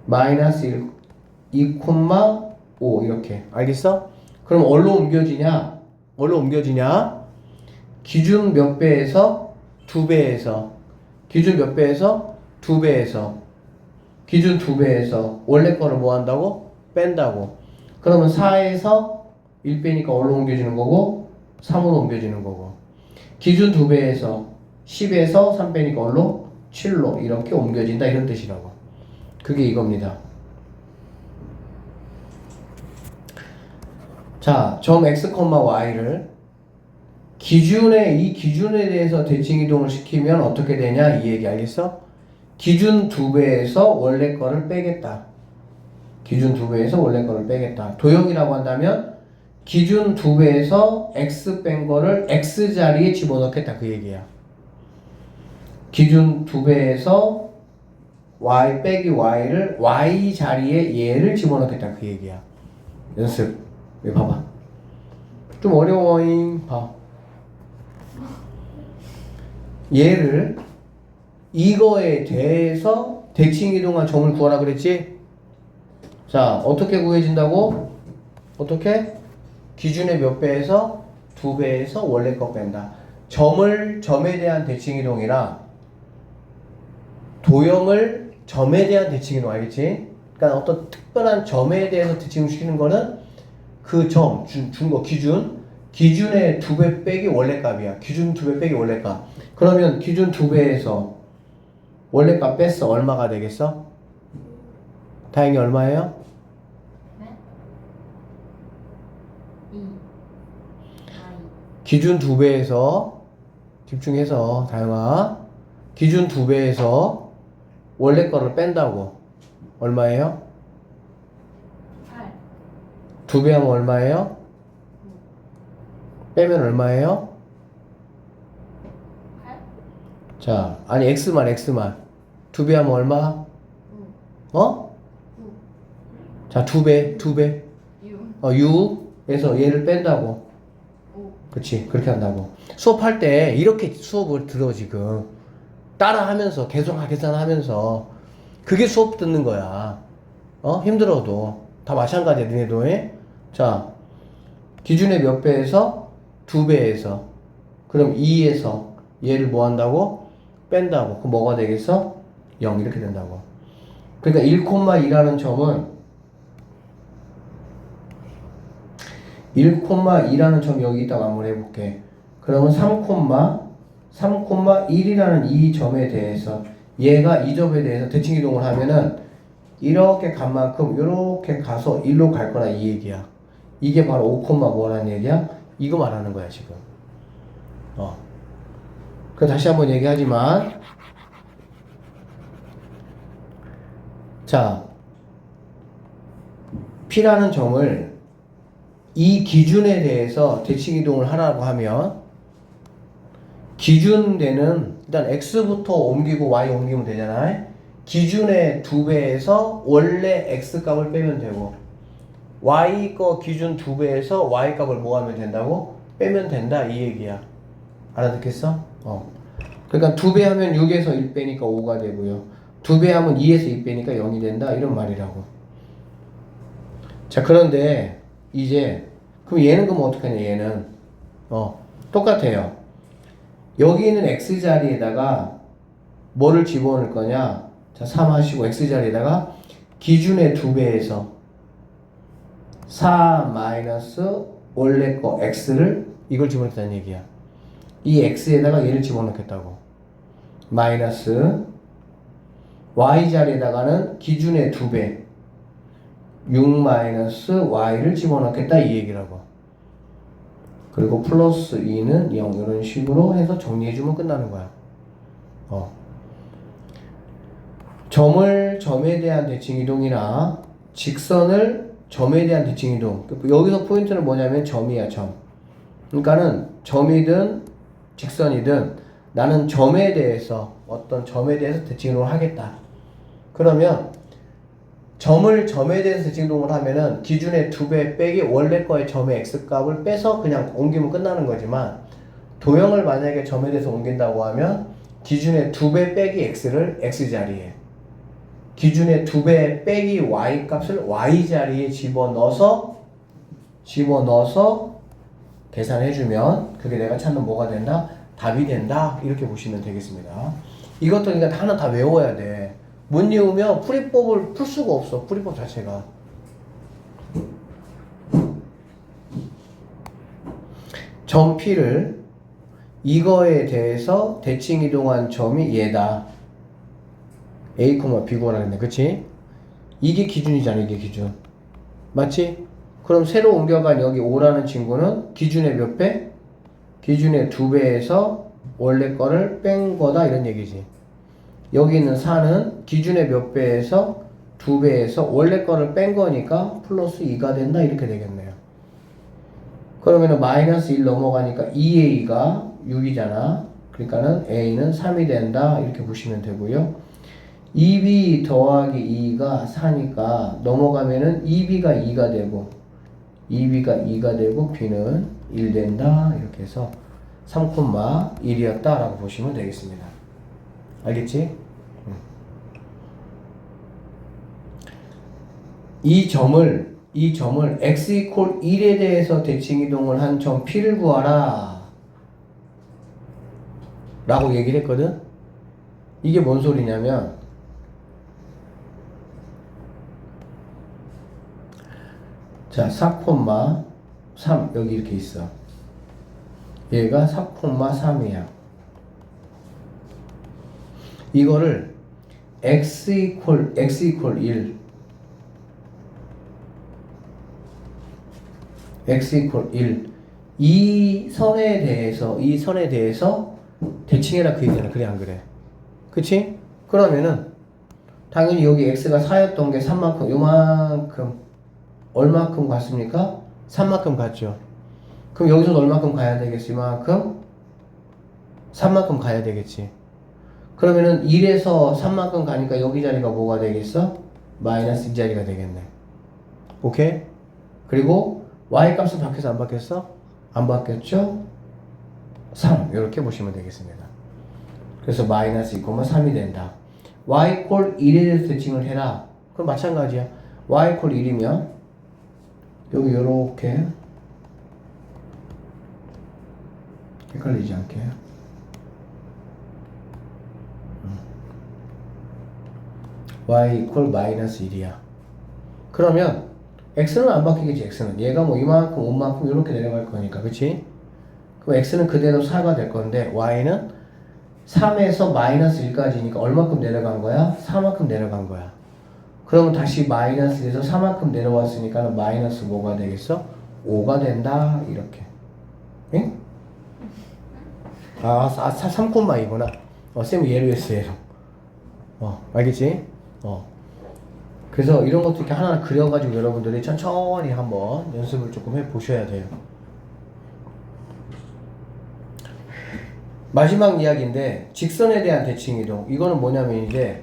마이너스 2,5 이렇게. 알겠어? 그럼 어디로 옮겨지냐? 기준 몇 배에서? 2배에서. 기준 몇 배에서? 2배에서. 기준 2배에서 원래 거를 뭐 한다고? 뺀다고. 그러면 4에서 1 빼니까 어디로 옮겨지는 거고? 3으로 옮겨지는 거고. 기준 2배에서 10에서 3 빼니까 어디로? 7로 이렇게 옮겨진다 이런 뜻이라고. 그게 이겁니다. 자, 점 x, y를 이 기준에 대해서 대칭이동을 시키면 어떻게 되냐 이 얘기 알겠어? 기준 2배에서 원래 거를 빼겠다. 기준 2배에서 원래 거를 빼겠다. 도형이라고 한다면 기준 2배에서 x 뺀 거를 x 자리에 집어넣겠다 그 얘기야. 기준 2배에서 y 빼기 y를 y 자리에 얘를 집어넣겠다 그 얘기야. 연습. 여기 봐봐. 좀 어려워잉. 봐. 얘를 이거에 대해서 대칭 이동한 점을 구하라 그랬지? 자, 어떻게 구해진다고? 어떻게? 기준의 몇 배에서? 2배에서 원래 거 뺀다. 점에 대한 대칭 이동이랑 도형을 점에 대한 대칭 이동 알겠지? 그러니까 어떤 특별한 점에 대해서 대칭을 시키는 거는 그 점, 준 거 기준의 2배 빼기 원래 값이야. 기준 2배 빼기 원래 값. 그러면 기준 2배에서 원래 값 뺐어. 얼마가 되겠어? 다행히 얼마예요? 네? 2 y 기준 2배에서 집중해서 다영아 기준 2배에서 원래 거를 뺀다고 얼마예요? 8 2배 하면 얼마예요? 빼면 얼마예요? 8 자, 아니 x만 2배 하면 얼마? 5 어? 9 자, 2배 6 6에서 얘를 뺀다고 5 그치 그렇게 한다고 수업할 때 이렇게 수업을 들어 지금 따라하면서 계속 계산하면서 그게 수업 듣는 거야. 힘들어도 다 마찬가지야 너네도. 자, 기준의 몇 배에서? 2배에서. 그럼 2에서 얘를 뭐 한다고? 뺀다고. 그럼 뭐가 되겠어? 0 이렇게 된다고. 그러니까 1,2라는 점은 1,2라는 점 여기 있다가 한번 해볼게. 그러면 3,1이라는 이 점에 대해서 얘가 이 점에 대해서 대칭 이동을 하면은 이렇게 간 만큼 이렇게 가서 1로 갈 거라 이 얘기야. 이게 바로 5, 뭐라는 얘기야? 이거 말하는 거야 지금. 그 다시 한번 얘기하지만 자 P라는 점을 이 기준에 대해서 대칭 이동을 하라고 하면 기준되는 일단 x부터 옮기고 y 옮기면 되잖아요. 기준의 2배에서 원래 x 값을 빼면 되고 y 거 기준 2배에서 y 값을 뭐 하면 된다고? 빼면 된다 이 얘기야. 알아듣겠어? 그러니까 2배 하면 6에서 1 빼니까 5가 되고요. 2배 하면 2에서 2 빼니까 0이 된다 이런 말이라고. 자, 그런데 이제 그럼 얘는 그럼 어떻게 하냐 얘는 똑같아요. 여기 있는 x 자리에다가 뭐를 집어넣을 거냐? 자, 3 하시고 x 자리에다가 기준의 2배에서 4 마이너스 원래 거 x를 이걸 집어넣겠다는 얘기야. 이 x에다가 얘를 집어넣겠다고. 마이너스 y 자리에다가는 기준의 2배 6 마이너스 y를 집어넣겠다 이 얘기라고. 그리고 플러스 2는 0 이런 식으로 해서 정리해주면 끝나는 거야. 점을 점에 대한 대칭 이동이나 직선을 점에 대한 대칭 이동. 여기서 포인트는 뭐냐면 점이야 점. 그러니까는 점이든 직선이든 나는 점에 대해서 어떤 점에 대해서 대칭 이동을 하겠다. 그러면 점을 점에 대해서 대칭 이동을 하면은 기준의 2배 빼기 원래 거의 점의 x값을 빼서 그냥 옮기면 끝나는 거지만 도형을 만약에 점에 대해서 옮긴다고 하면 기준의 2배 빼기 x를 x자리에 기준의 2배 빼기 y값을 y자리에 집어넣어서 계산해주면 그게 내가 찾는 뭐가 된다? 답이 된다. 이렇게 보시면 되겠습니다. 이것도 그러니까 하나 다 외워야 돼. 못 외우면 풀이법을 풀 수가 없어. 풀이법 자체가. 점 P를 이거에 대해서 대칭 이동한 점이 얘다. A, B 구하라 했네. 그치? 이게 기준이잖아. 이게 기준. 맞지? 그럼 새로 옮겨간 여기 5라는 친구는 기준의 몇 배? 기준의 2배에서 원래 거를 뺀 거다 이런 얘기지. 여기 있는 4는 기준의 몇 배에서 2배에서 원래 거를 뺀 거니까 플러스 2가 된다 이렇게 되겠네요. 그러면은 마이너스 1 넘어가니까 2A가 6이잖아. 그러니까는 a는 3이 된다 이렇게 보시면 되고요. 2b 더하기 2가 4니까 넘어가면은 2b가 2가 되고 2b가 2가 되고 b는 1 된다 이렇게 해서 3,1이었다 라고 보시면 되겠습니다. 알겠지? 이 점을 x 이퀄 1에 대해서 대칭 이동을 한 점 p를 구하라 라고 얘기를 했거든. 이게 뭔 소리냐면 자 4,3 여기 이렇게 있어. 얘가 4,3이야. 이거를 x 이퀄 1 x 이퀄 1 이 선에 대해서 대칭해라 그 얘기잖아. 그래 안 그래? 그치? 그러면은 당연히 여기 x가 4였던 게 3만큼 요만큼 얼마큼 갔습니까? 3만큼 갔죠. 그럼 여기서 얼마큼 가야 되겠지? 이만큼 3만큼 가야 되겠지. 그러면은 1에서 3만큼 가니까 여기 자리가 뭐가 되겠어? 마이너스 이 자리가 되겠네. 오케이? 그리고 y 값은 바뀌었어? 안 바뀌었어? 안 바뀌었죠? 3 이렇게 보시면 되겠습니다. 그래서 마이너스 2,3이 된다. y 콜 1에 대해서 대칭을 해라. 그럼 마찬가지야. y 콜 1이면 여기 요렇게 헷갈리지 않게 y 이퀄 마이너스 1이야. 그러면 x는 안 바뀌겠지. x는 얘가 뭐 이만큼 5만큼 이렇게 내려갈 거니까 그치? 그럼 x는 그대로 4가 될 건데 y는 3에서 마이너스 1까지니까 얼마큼 내려간 거야? 4만큼 내려간 거야. 그러면 다시 마이너스 1에서 4만큼 내려왔으니까 마이너스 뭐가 되겠어? 5가 된다 이렇게. 응? 3,2구나. 쌤이 예로 했어 예로. 알겠지? 그래서 이런 것도 이렇게 하나하나 그려가지고 여러분들이 천천히 한번 연습을 조금 해보셔야 돼요. 마지막 이야기인데 직선에 대한 대칭 이동. 이거는 뭐냐면 이제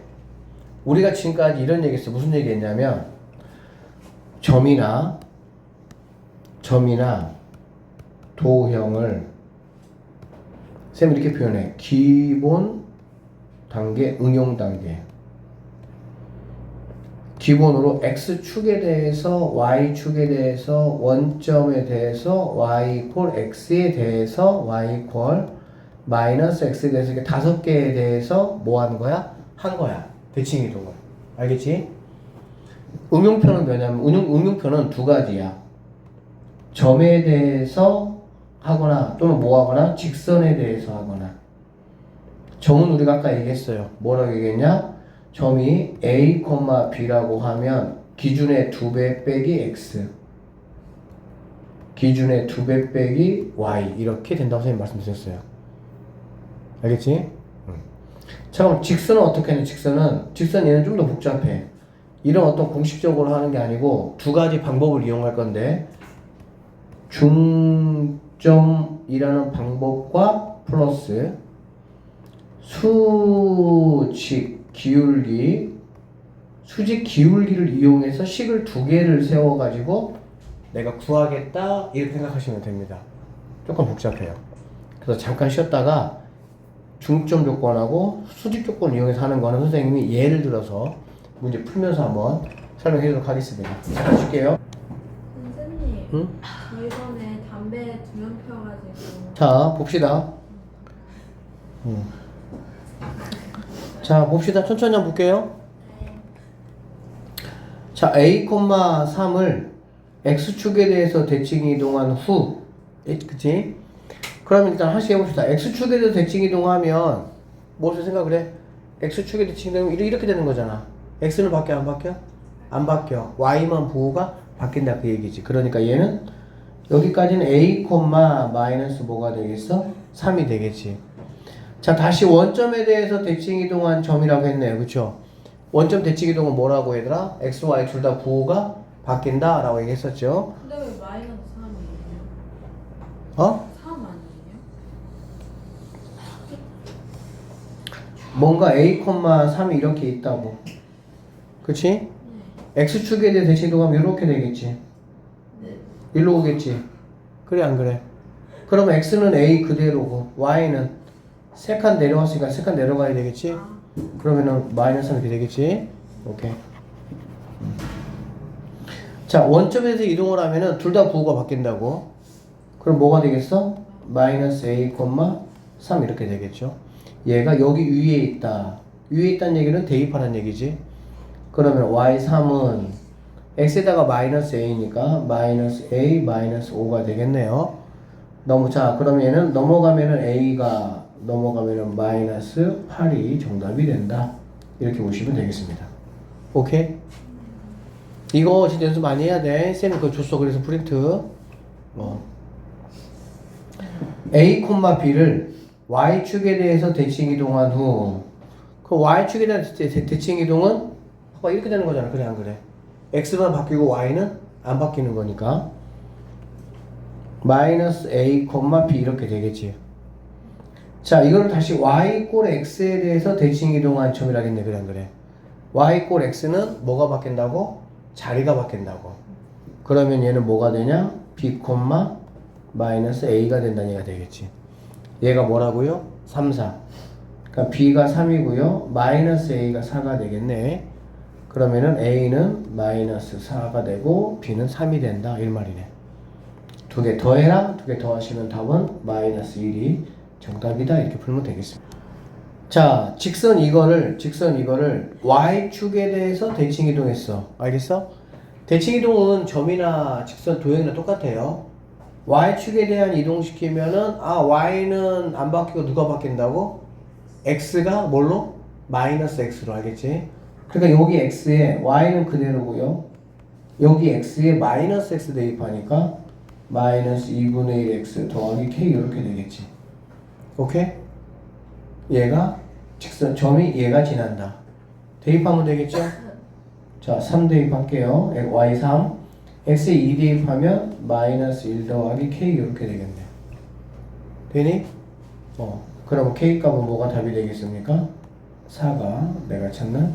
우리가 지금까지 이런 얘기했어. 무슨 얘기했냐면 점이나 도형을 쌤이 이렇게 표현해. 기본 단계, 응용 단계. 기본으로 x축에 대해서 y축에 대해서 원점에 대해서 y 이퀄 x에 대해서 y 이퀄 마이너스 x에 대해서 이렇게 5개에 대해서 뭐 하는 거야? 한 거야. 대칭 이동을. 알겠지? 응용표는 뭐냐면 응용표는 두 가지야. 점에 대해서 하거나 또는 뭐 하거나 직선에 대해서 하거나. 점은 우리가 아까 얘기했어요. 뭐라고 얘기했냐? 점이 a, b라고 하면 기준의 2배 빼기 x 기준의 2배 빼기 y 이렇게 된다고 선생님 말씀드렸어요. 알겠지? 자 그럼 직선은 어떻게 하냐? 직선 얘는 좀 더 복잡해. 이런 어떤 공식적으로 하는 게 아니고 두 가지 방법을 이용할 건데 중점이라는 방법과 플러스 수직 기울기를 이용해서 식을 두 개를 세워가지고 내가 구하겠다 이렇게 생각하시면 됩니다. 조금 복잡해요. 그래서 잠깐 쉬었다가 중점 조건하고 수직 조건을 이용해서 하는 거는 선생님이 예를 들어서 문제 풀면서 한번 설명해 주도록 하겠습니다. 잠깐 쉴게요. 선생님, 응? 저 이번에 담배 2명 펴가지고 자 봅시다. 자 봅시다. 천천히 한번 볼게요. 자 a, 3을 x축에 대해서 대칭 이동한 후 그치? 그럼 일단 하나씩 해봅시다. x축에 대해서 대칭 이동하면 무엇을 생각을 해? x축에 대칭 이동하면 이렇게 되는 거잖아. x는 바뀌어 안 바뀌어? 안 바뀌어. y만 부호가 바뀐다 그 얘기지. 그러니까 얘는 여기까지는 a, 마이너스 뭐가 되겠어? 3이 되겠지. 자 다시 원점에 대해서 대칭 이동한 점이라고 했네요. 그쵸? 원점 대칭 이동은 뭐라고 얘들아? x, y 둘 다 부호가 바뀐다 라고 얘기했었죠. 근데 왜 마이너스 3이에요? 어? 3 아니에요? 뭔가 a,3이 이렇게 있다고. 그치? x축에 대해 대칭 이동하면 이렇게 되겠지. 네. 일로 오겠지. 그래 안 그래? 그러면 x는 a 그대로고 y는 3칸 내려왔으니까 3칸 내려가야 되겠지? 아, 그러면은 마이너스 3 이렇게 되겠지? 오케이. 자, 원점에서 이동을 하면은 둘 다 부호가 바뀐다고. 그럼 뭐가 되겠어? 마이너스 a, 3 이렇게 되겠죠. 얘가 여기 위에 있다. 위에 있다는 얘기는 대입하는 얘기지. 그러면 y3은 x에다가 마이너스 a니까 마이너스 a, 마이너스 5가 되겠네요. 자, 그러면 얘는 넘어가면은 a가 넘어가면은 마이너스 8이 정답이 된다. 이렇게 보시면 되겠습니다. 오케이? 이거 진짜 연습 많이 해야 돼. 쌤이 그거 줬어. 그래서 프린트. A, B를 Y축에 대해서 대칭 이동한 후, 그 Y축에 대한 대칭 이동은 봐봐, 이렇게 되는 거잖아. 그래, 안 그래? X만 바뀌고 Y는 안 바뀌는 거니까. 마이너스 A, B 이렇게 되겠지. 자, 이걸 다시 Y 꼴 X에 대해서 대칭 이동한 점이라 하겠네. 그래, 안 그래? Y 꼴 X는 뭐가 바뀐다고? 자리가 바뀐다고. 그러면 얘는 뭐가 되냐? B, 마이너스 A가 된다는 얘기가 되겠지. 얘가 뭐라고요? 3, 4. 그러니까 B가 3이고요. 마이너스 A가 4가 되겠네. 그러면은 A는 마이너스 4가 되고 B는 3이 된다. 이 말이네. 두 개 더해라. 두 개 더하시면 답은 마이너스 1이 정답이다. 이렇게 풀면 되겠습니다. 자, 직선 이거를 Y축에 대해서 대칭 이동했어. 알겠어? 대칭 이동은 점이나 직선 도형이나 똑같아요. Y축에 대한 이동시키면은, Y는 안 바뀌고 누가 바뀐다고? X가 뭘로? 마이너스 X로. 알겠지? 그러니까 여기 X에 Y는 그대로고요. 여기 X에 마이너스 X 대입하니까 마이너스 2분의 1 X 더하기 K 이렇게 되겠지. 오케이? 얘가 직선 점이 얘가 지난다. 대입하면 되겠죠? 자, 3 대입할게요. Y3 X에 2 대입하면 마이너스 1 더하기 K 이렇게 되겠네. 되니? 그럼 K 값은 뭐가 답이 되겠습니까? 4가 내가 찾는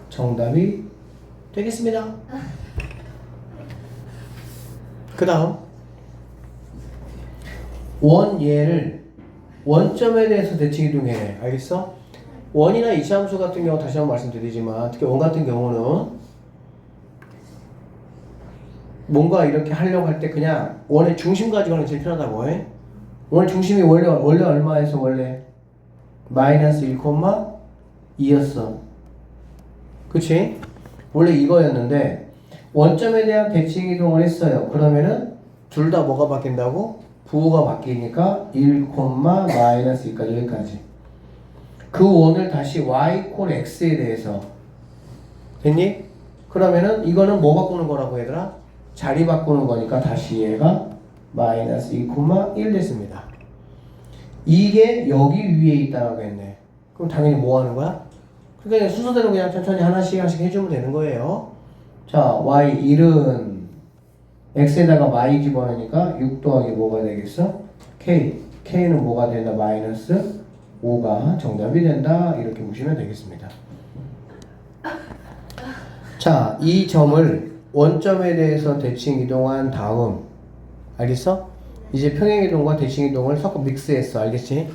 정답이 되겠습니다. 그 다음 원얘를 원점에 대해서 대칭 이동해. 알겠어? 원이나 이차함수 같은 경우 다시 한번 말씀드리지만 특히 원 같은 경우는 뭔가 이렇게 하려고 할 때 그냥 원의 중심 가지고 하는 게 제일 편하다고 해. 원의 중심이 원래 얼마에서 원래 마이너스 1,2였어. 그치? 원래 이거였는데 원점에 대한 대칭 이동을 했어요. 그러면은 둘 다 뭐가 바뀐다고? 부호가 바뀌니까 1, 마이너스 2까지 여기까지. 그 원을 다시 y 콜 x에 대해서 됐니? 그러면은 이거는 뭐 바꾸는 거라고 얘들아? 자리 바꾸는 거니까 다시 얘가 마이너스 2,1 됐습니다. 이게 여기 위에 있다라고 했네. 그럼 당연히 뭐 하는 거야? 그러니까 순서대로 그냥 천천히 하나씩 해주면 되는 거예요. 자, y1은 x에다가 y 집어넣으니까 6 더하기 뭐가 되겠어? k. k는 뭐가 된다? 마이너스 5가 정답이 된다. 이렇게 보시면 되겠습니다. 자, 이 점을 원점에 대해서 대칭 이동한 다음 알겠어? 이제 평행이동과 대칭 이동을 섞어 믹스했어. 알겠지?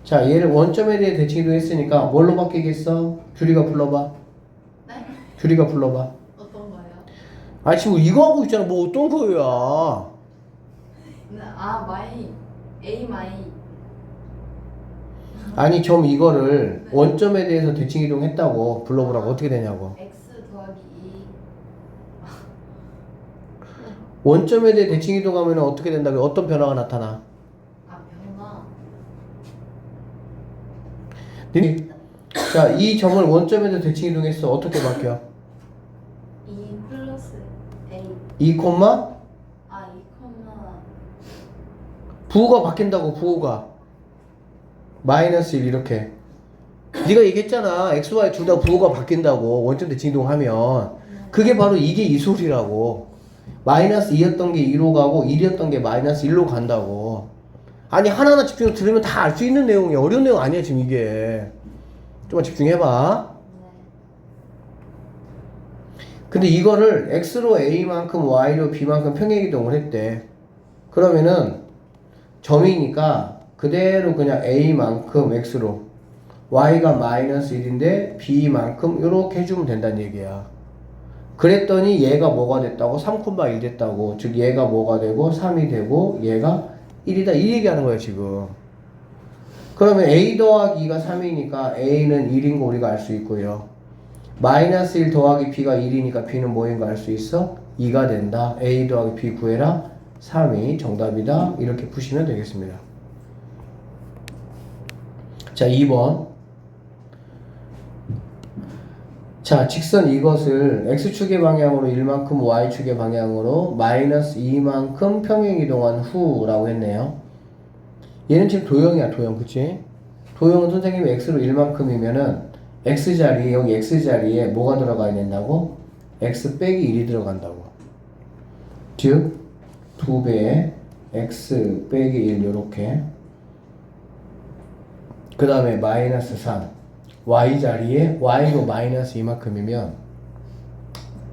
자, 얘를 원점에 대해 대칭 이동했으니까 뭘로 바뀌겠어? 규리가 불러봐. 네? 규리가 불러봐. 어떤 거예요? 아, 지금 이거 하고 있잖아. 뭐 어떤 거야? 네, 마이 A 마이 아니, 점 이거를 원점에 대해서 대칭 이동했다고 불러보라고. 어떻게 되냐고. X 더하기 2 원점에 대해 대칭 이동하면 어떻게 된다고? 어떤 변화가 나타나? 변화 자, 이 점을 원점에 대해 대칭 이동했어. 어떻게 바뀌어? 2 플러스 A 2, 2 부호가 바뀐다고. 부호가 마이너스 1 이렇게. 네가 얘기했잖아. x, y 둘 다 부호가 바뀐다고. 원점 대칭 이동하면. 그게 바로 이게 이 소리라고. 마이너스 2였던 게 2로 가고 1이었던 게 마이너스 1로 간다고. 아니, 하나하나 집중해서 들으면 다 알 수 있는 내용이야. 어려운 내용 아니야 지금 이게. 좀만 집중해봐. 네. 근데 이거를 x로 a만큼 y로 b만큼 평행이동을 했대. 그러면은 점이니까 그대로 그냥 a만큼 x로 y가 마이너스 1인데 b만큼 이렇게 해주면 된다는 얘기야. 그랬더니 얘가 뭐가 됐다고? 3,1 됐다고. 즉 얘가 뭐가 되고 3이 되고 얘가 1이다 이 얘기하는 거야 지금. 그러면 a 더하기 2가 3이니까 a는 1인 거 우리가 알 수 있고요. 마이너스 1 더하기 b가 1이니까 b는 뭐인 거 알 수 있어? 2가 된다. a 더하기 b 구해라. 3이 정답이다. 이렇게 푸시면 되겠습니다. 자 2번. 자 직선 이것을 x축의 방향으로 1만큼 y축의 방향으로 마이너스 2만큼 평행이동한 후라고 했네요. 얘는 지금 도형이야 도형. 그치? 도형은 선생님이 x로 1만큼이면은 x자리에 여기 x자리에 뭐가 들어가야 된다고? x 빼기 1이 들어간다고. 즉 2배의 x 빼기 1 요렇게. 그 다음에 마이너스 3 y자리에 y도 마이너스 이만큼이면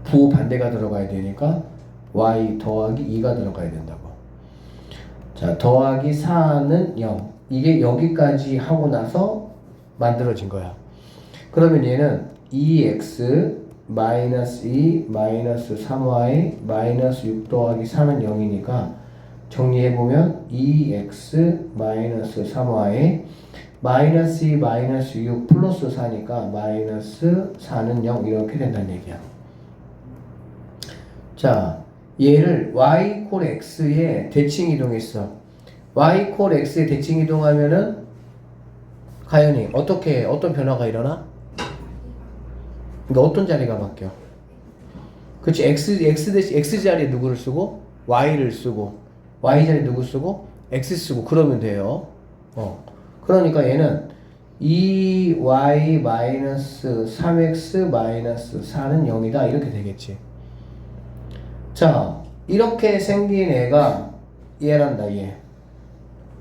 부호 반대가 들어가야 되니까 y 더하기 2가 들어가야 된다고. 자 더하기 4는 0. 이게 여기까지 하고 나서 만들어진 거야. 그러면 얘는 2x 마이너스 2 마이너스 3y 마이너스 6 더하기 4는 0이니까 정리해보면 2x 마이너스 3y 마이너스 2 마이너스 6 플러스 4니까 마이너스 4는 0 이렇게 된다는 얘기야. 자 얘를 y 콜 x에 대칭 이동했어. y 콜 x에 대칭 이동하면은 가연이 어떻게 어떤 변화가 일어나? 그러니까 어떤 자리가 바뀌어? 그치 x 대신 x 자리에 누구를 쓰고 y를 쓰고 y 자리에 누구 쓰고 x 쓰고 그러면 돼요. 그러니까 얘는 2y 마이너스 3x 마이너스 4는 0이다 이렇게 되겠지. 자 이렇게 생긴 애가 얘란다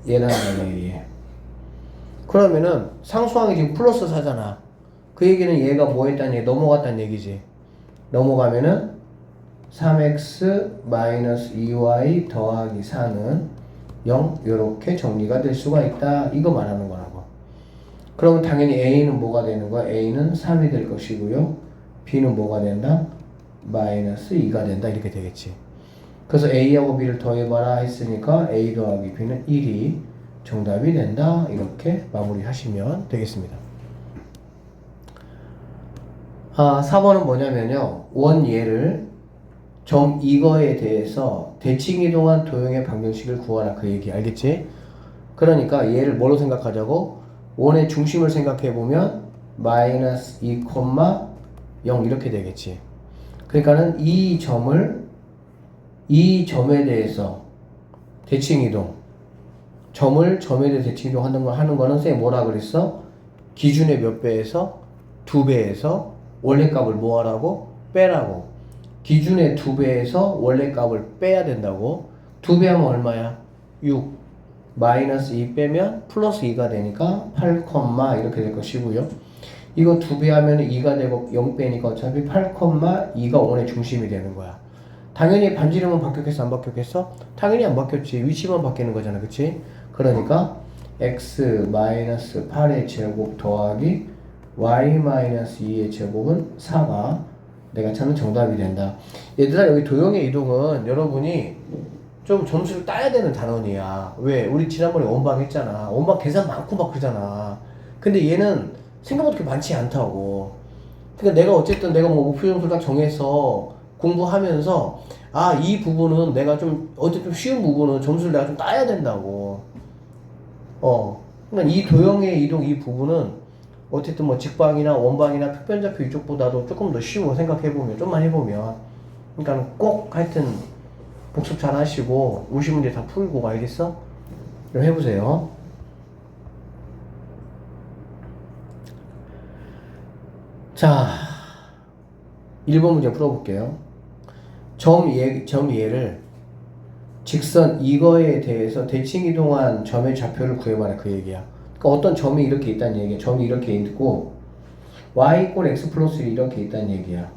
얘란다 얘. 그러면은 상수항이 지금 플러스 4잖아. 그 얘기는 얘가 뭐 했다는 얘기? 넘어갔다는 얘기지. 넘어가면은 3x 마이너스 2y 더하기 4는 0 요렇게 정리가 될 수가 있다. 이거 말하는 거라고. 그러면 당연히 a는 뭐가 되는 거야? a는 3이 될 것이고요. b는 뭐가 된다? 마이너스 2가 된다. 이렇게 되겠지. 그래서 a하고 b를 더해봐라 했으니까 a 더하기 b는 1이 정답이 된다. 이렇게 마무리하시면 되겠습니다. 4번은 뭐냐면요. 원예를 점 이거에 대해서 대칭 이동한 도형의 방정식을 구하라 그 얘기 알겠지? 그러니까 얘를 뭐로 생각하자고? 원의 중심을 생각해 보면 마이너스 2, 0 이렇게 되겠지. 그러니까는 이 점에 대해서 대칭 이동 점에 대해서 대칭 이동 하는 거는 쌤이 뭐라 그랬어? 기준의 몇 배에서 2배에서 원래 값을 뭐 하라고? 빼라고. 기준의 2배에서 원래 값을 빼야 된다고. 2배 하면 얼마야? 6. 마이너스 2 빼면 플러스 2가 되니까 8, 이렇게 될 것이고요. 이거 2배 하면 2가 되고 0 빼니까 어차피 8, 2가 원의 중심이 되는 거야. 당연히 반지름은 바뀌었겠어? 안 바뀌었겠어? 당연히 안 바뀌었지. 위치만 바뀌는 거잖아. 그치? 그러니까 x 마이너스 8의 제곱 더하기 y 마이너스 2의 제곱은 4가 내가 찾는 정답이 된다. 얘들아 여기 도형의 이동은 여러분이 좀 점수를 따야 되는 단원이야. 왜? 우리 지난번에 원방 했잖아. 원방 계산 많고 막 그러잖아. 근데 얘는 생각보다 그렇게 많지 않다고. 그러니까 내가 어쨌든 내가 뭐 목표 점수를 딱 정해서 공부하면서 이 부분은 내가 좀 어쨌든 좀 쉬운 부분은 점수를 내가 좀 따야 된다고. 그러니까 이 도형의 이동 이 부분은 어쨌든 뭐 직방이나 원방이나 표변좌표 이쪽보다도 조금 더 쉬워 생각해보면 좀만 해보면. 그러니까 꼭 하여튼 복습 잘 하시고 우시 문제 다 풀고 알겠어? 그럼 해보세요. 자 1번 문제 풀어볼게요. 점 얘를 직선 이거에 대해서 대칭 이동한 점의 좌표를 구해봐라 그 얘기야. 그러니까 어떤 점이 이렇게 있다는 얘기야. 점이 이렇게 있고 y 이꼴 x 플러스 1 이렇게 있다는 얘기야.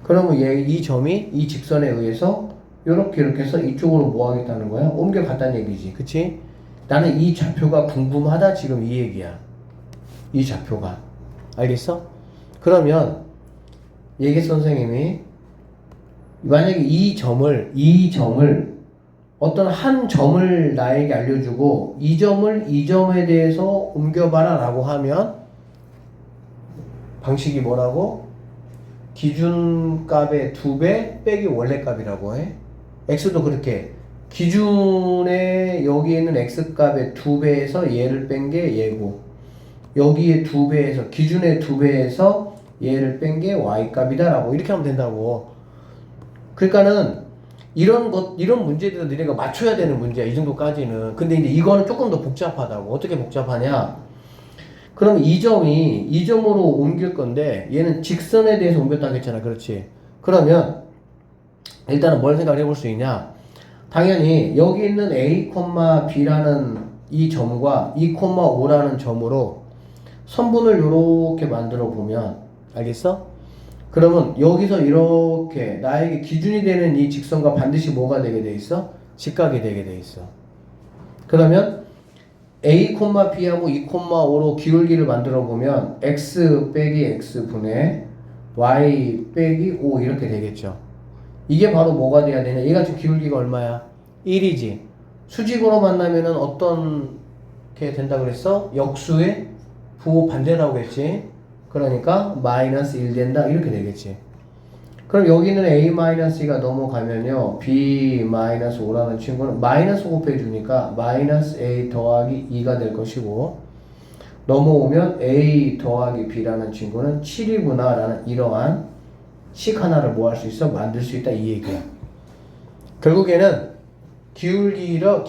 그러면 이 점이 이 직선에 의해서 이렇게 해서 이쪽으로 뭐 하겠다는 거야? 옮겨갔다는 얘기지. 그치? 나는 이 좌표가 궁금하다 지금 이 얘기야. 이 좌표가. 알겠어? 그러면 얘기 선생님이 만약에 이 점을 어떤 한 점을 나에게 알려주고 이 점에 대해서 옮겨봐라 라고 하면 방식이 뭐라고? 기준값의 2배 빼기 원래값이라고 해. x도 그렇게 기준에 여기에 있는 x값의 2배에서 얘를 뺀 게 얘고 여기에 2배에서 기준의 2배에서 얘를 뺀 게 y값이다 라고 이렇게 하면 된다고. 그러니까는 이런 문제들도 너네가 맞춰야 되는 문제야. 이 정도까지는. 근데 이제 이거는 조금 더 복잡하다고. 어떻게 복잡하냐? 그럼 이 점으로 옮길 건데 얘는 직선에 대해서 옮겼다고 했잖아. 그렇지? 그러면 일단은 뭘 생각을 해볼 수 있냐? 당연히 여기 있는 A, B라는 이 점과 2,5라는 점으로 선분을 이렇게 만들어 보면 알겠어? 그러면 여기서 이렇게 나에게 기준이 되는 이 직선과 반드시 뭐가 되게 돼 있어? 직각이 되게 돼 있어. 그러면 A, B하고 2,5로 기울기를 만들어 보면 x 빼기 x분의 y 빼기 5 이렇게 되겠죠. 이게 바로 뭐가 돼야 되냐? 얘가 지금 기울기가 얼마야? 1이지. 수직으로 만나면은 어떻게 된다 그랬어? 역수의 부호 반대라고 했지. 그러니까 마이너스 1 된다 이렇게 되겠지. 그럼 여기는 a-2가 넘어가면요 b-5라는 친구는 마이너스 곱해주니까 마이너스 a 더하기 2가 될 것이고 넘어오면 a 더하기 b라는 친구는 7이구나 라는 이러한 식 하나를 뭐 할 수 있어? 만들 수 있다 이 얘기야. 결국에는 기울기와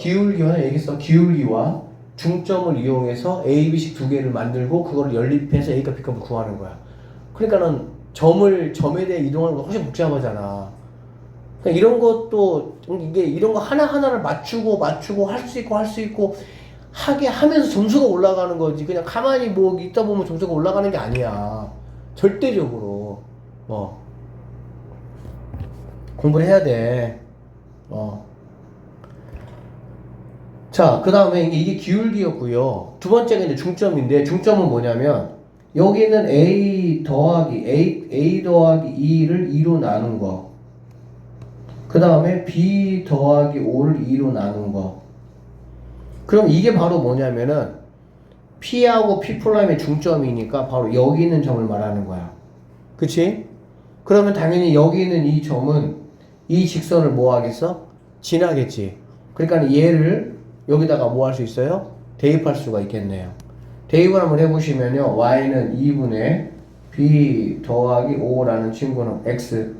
얘기했어. 기울기와 중점을 이용해서 A, B식 두 개를 만들고 그걸 연립해서 A값, B값을 구하는 거야. 그러니까는 점에 대해 이동하는 거 훨씬 복잡하잖아. 그러니까 이런 것도 이런 거 하나하나를 맞추고 할 수 있고 하면서 점수가 올라가는 거지. 그냥 가만히 뭐 있다 보면 점수가 올라가는 게 아니야. 절대적으로. 공부를 해야 돼. 자, 그 다음에 이게 기울기였고요. 두 번째가 이제 중점인데, 중점은 뭐냐면, 여기 있는 A 더하기 2를 2로 나눈 거. 그 다음에 B 더하기 5를 2로 나눈 거. 그럼 이게 바로 뭐냐면은, P하고 P'의 중점이니까 바로 여기 있는 점을 말하는 거야. 그치? 그러면 당연히 여기 있는 이 점은 이 직선을 뭐 하겠어? 지나겠지. 그러니까 얘를 여기다가 뭐 할 수 있어요? 대입할 수가 있겠네요. 대입을 한번 해보시면요. y는 2분의 b 더하기 5라는 친구는 x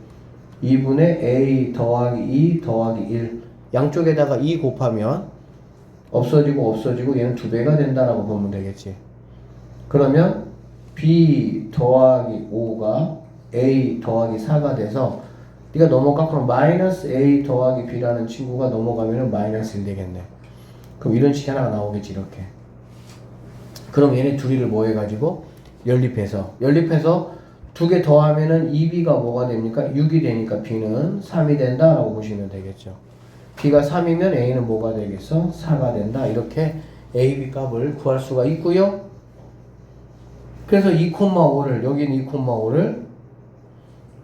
2분의 a 더하기 2 더하기 1 양쪽에다가 2 곱하면 없어지고 얘는 2배가 된다라고 보면 되겠지. 그러면 b 더하기 5가 a 더하기 4가 돼서 네가 넘어가 그럼 마이너스 a 더하기 b라는 친구가 넘어가면 마이너스 1 되겠네. 그럼 이런 식이 하나가 나오겠지 이렇게. 그럼 얘네 둘이를 뭐 해가지고 연립해서 두 개 더하면은 2b가 뭐가 됩니까? 6이 되니까 b는 3이 된다라고 보시면 되겠죠. b가 3이면 a는 뭐가 되겠어? 4가 된다. 이렇게 a, b 값을 구할 수가 있고요. 그래서 2,5를 여기는 2,5를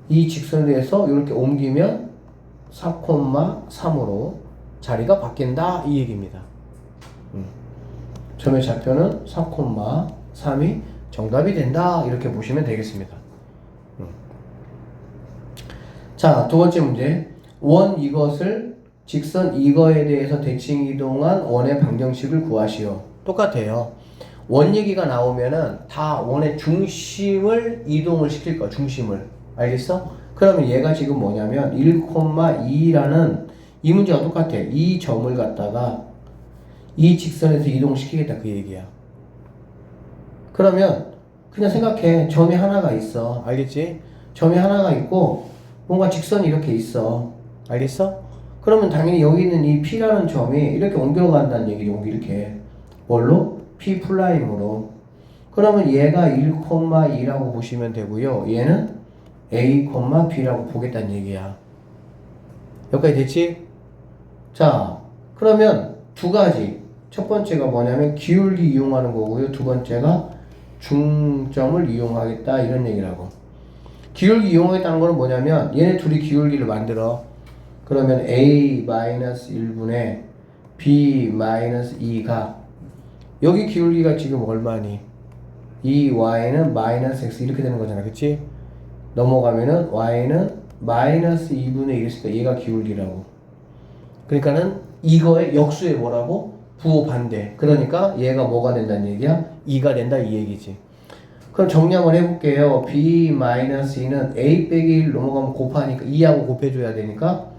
이 직선에 대해서 이렇게 옮기면 4,3으로 자리가 바뀐다 이 얘기입니다. 점의 좌표는 4,3이 정답이 된다 이렇게 보시면 되겠습니다. 자, 두 번째 문제. 원 이것을 직선 이거에 대해서 대칭 이동한 원의 방정식을 구하시오. 똑같아요. 원 얘기가 나오면은 다 원의 중심을 이동을 시킬 거야. 중심을. 알겠어? 그러면 얘가 지금 뭐냐면 1,2라는 이 문제가 똑같아. 이 점을 갖다가 이 직선에서 이동시키겠다 그 얘기야. 그러면 그냥 생각해. 점이 하나가 있어. 알겠지? 점이 하나가 있고 뭔가 직선이 이렇게 있어. 알겠어? 그러면 당연히 여기 있는 이 P라는 점이 이렇게 옮겨간다는 얘기죠. 이렇게. 뭘로? P''으로. 그러면 얘가 1,2라고 보시면 되고요. 얘는 A, B라고 보겠다는 얘기야. 여기까지 됐지? 자, 그러면 두 가지. 첫 번째가 뭐냐면 기울기 이용하는 거고요. 두 번째가 중점을 이용하겠다 이런 얘기라고. 기울기 이용하겠다는 거는 뭐냐면 얘네 둘이 기울기를 만들어. 그러면 A-1분의 B-2가 여기 기울기가 지금 얼마니? 이 y는 마이너스 x 이렇게 되는 거잖아. 그치? 넘어가면은 y는 마이너스 2분의 1 있으니까 얘가 기울기라고. 그러니까는 이거의 역수의 뭐라고? 부호 반대. 그러니까 얘가 뭐가 된다는 얘기야? 2가 된다 이 얘기지. 그럼 정리 한번 해볼게요. b-2는 a 빼기 1 넘어가면 곱하니까 2하고 곱해줘야 되니까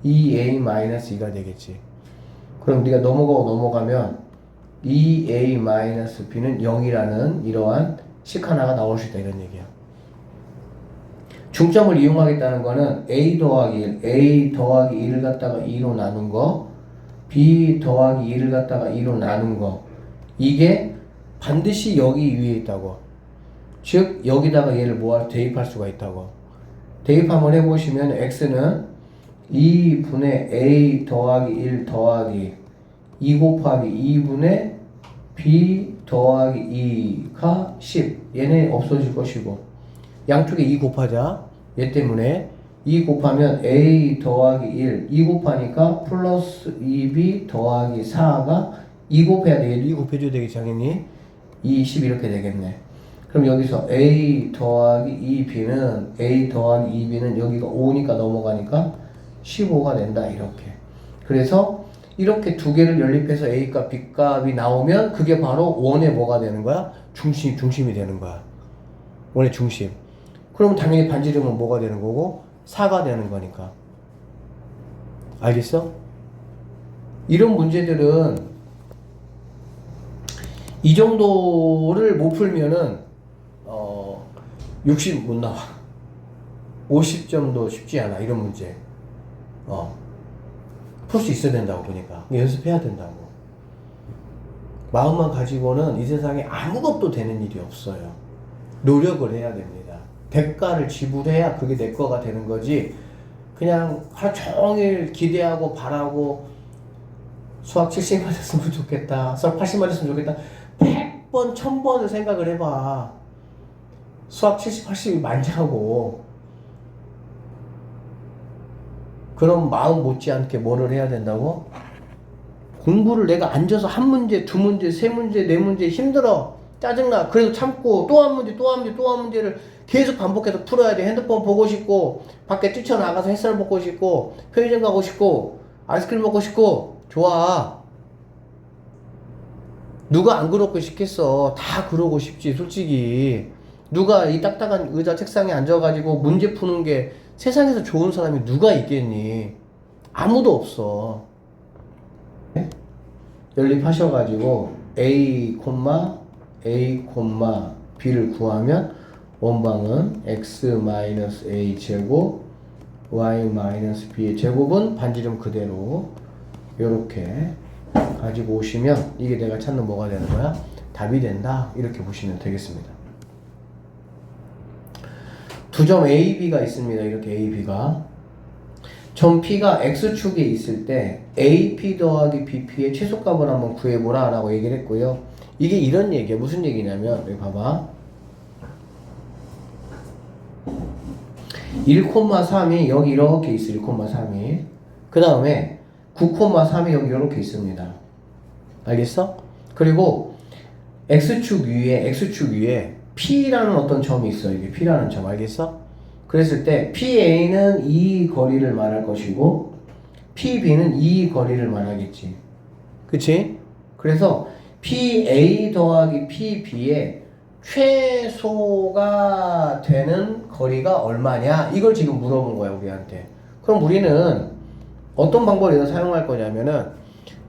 2a-2가 되겠지. 그럼 네가 넘어가면 2a-b는 0이라는 이러한 식 하나가 나올 수 있다 이런 얘기야. 중점을 이용하겠다는 거는 a 더하기 1, a 더하기 1을 갖다가 2로 나눈 거, b 더하기 1을 갖다가 2로 나눈 거, 이게 반드시 여기 위에 있다고. 즉 여기다가 얘를 대입할 수가 있다고. 대입 한번 해보시면 x는 2분의 a 더하기 1 더하기 2 곱하기 2분의 b 더하기 2가 10. 얘네 없어질 것이고 양쪽에 2 곱하자. 얘 때문에 2 곱하면 a 더하기 1 2 곱하니까 플러스 2b 더하기 4가 2 곱해야 돼. 얘도 2 곱해줘야 되겠지 당연히. 20 이렇게 되겠네. 그럼 여기서 a 더하기 2b는 a 더하기 2b는 여기가 5니까 넘어가니까 15가 된다 이렇게. 그래서 이렇게 두 개를 연립해서 A값, B값이 나오면 그게 바로 원의 뭐가 되는 거야? 중심이 되는 거야. 원의 중심. 그러면 당연히 반지름은 뭐가 되는 거고? 4가 되는 거니까. 알겠어? 이런 문제들은 이 정도를 못 풀면은 60 못 나와. 50점도 쉽지 않아. 이런 문제. 풀 수 있어야 된다고 보니까 연습해야 된다고. 마음만 가지고는 이 세상에 아무것도 되는 일이 없어요. 노력을 해야 됩니다. 대가를 지불해야 그게 내 거가 되는 거지. 그냥 하루 종일 기대하고 바라고 수학 70 맞았으면 좋겠다, 수학 80 맞았으면 좋겠다 100번 1000번을 생각을 해봐. 수학 70, 80이 많냐고. 그럼 마음 못지않게 뭐를 해야 된다고? 공부를 내가 앉아서 한 문제, 두 문제, 세 문제, 네 문제 힘들어. 짜증나. 그래도 참고 또 한 문제, 또 한 문제, 또 한 문제를 계속 반복해서 풀어야 돼. 핸드폰 보고 싶고, 밖에 뛰쳐나가서 햇살 먹고 싶고, 편의점 가고 싶고, 아이스크림 먹고 싶고, 좋아. 누가 안 그렇고 싶겠어. 다 그러고 싶지, 솔직히. 누가 이 딱딱한 의자 책상에 앉아가지고 문제 푸는 게 세상에서 좋은 사람이 누가 있겠니? 아무도 없어. 연립하셔가지고 a, b를 구하면 원방은 x-a 제곱 y-b의 제곱은 반지름 그대로 이렇게 가지고 오시면 이게 내가 찾는 뭐가 되는 거야? 답이 된다. 이렇게 보시면 되겠습니다. 두 점 A, B가 있습니다. 이렇게 A, B가. 점 P가 X축에 있을 때 AP 더하기 BP의 최소값을 한번 구해보라 라고 얘기를 했고요. 이게 이런 얘기야. 무슨 얘기냐면 여기 봐봐. 1,3이 여기 이렇게 있어. 1,3이. 그 다음에 9,3이 여기 이렇게 있습니다. 알겠어? 그리고 X축 위에 P라는 어떤 점이 있어. 이게 P라는 점. 알겠어? 그랬을 때 PA는 이 거리를 말할 것이고 PB는 이 거리를 말하겠지. 그치? 그래서 PA 더하기 PB의 최소가 되는 거리가 얼마냐? 이걸 지금 물어본 거야, 우리한테. 그럼 우리는 어떤 방법을 사용할 거냐면은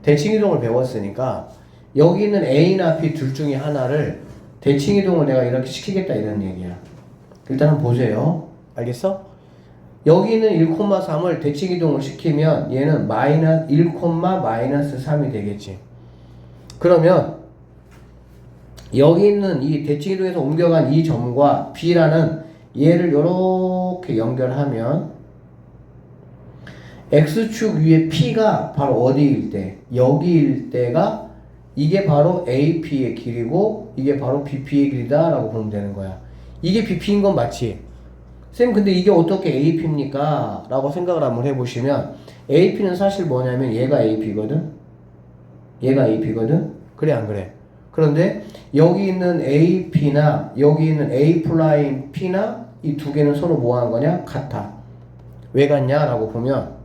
대칭이동을 배웠으니까 여기 있는 A나 B 둘 중에 하나를 대칭이동을 내가 이렇게 시키겠다 이런 얘기야. 일단은 보세요. 알겠어? 여기 있는 1,3을 대칭이동을 시키면 얘는 1, -3이 되겠지. 그러면 여기 있는 이 대칭이동에서 옮겨간 이 점과 B라는 얘를 이렇게 연결하면 X축 위에 P가 바로 어디일 때? 여기일 때가 이게 바로 AP의 길이고 이게 바로 BP의 길이다 라고 보면 되는 거야. 이게 BP인 건 맞지? 쌤 근데 이게 어떻게 AP입니까? 라고 생각을 한번 해보시면 AP는 사실 뭐냐면 얘가 AP거든? 얘가 AP거든? 그래 안 그래? 그런데 여기 있는 AP나 여기 있는 A 플라임 P나 이 두 개는 서로 뭐 하는 거냐? 같아. 왜 같냐? 라고 보면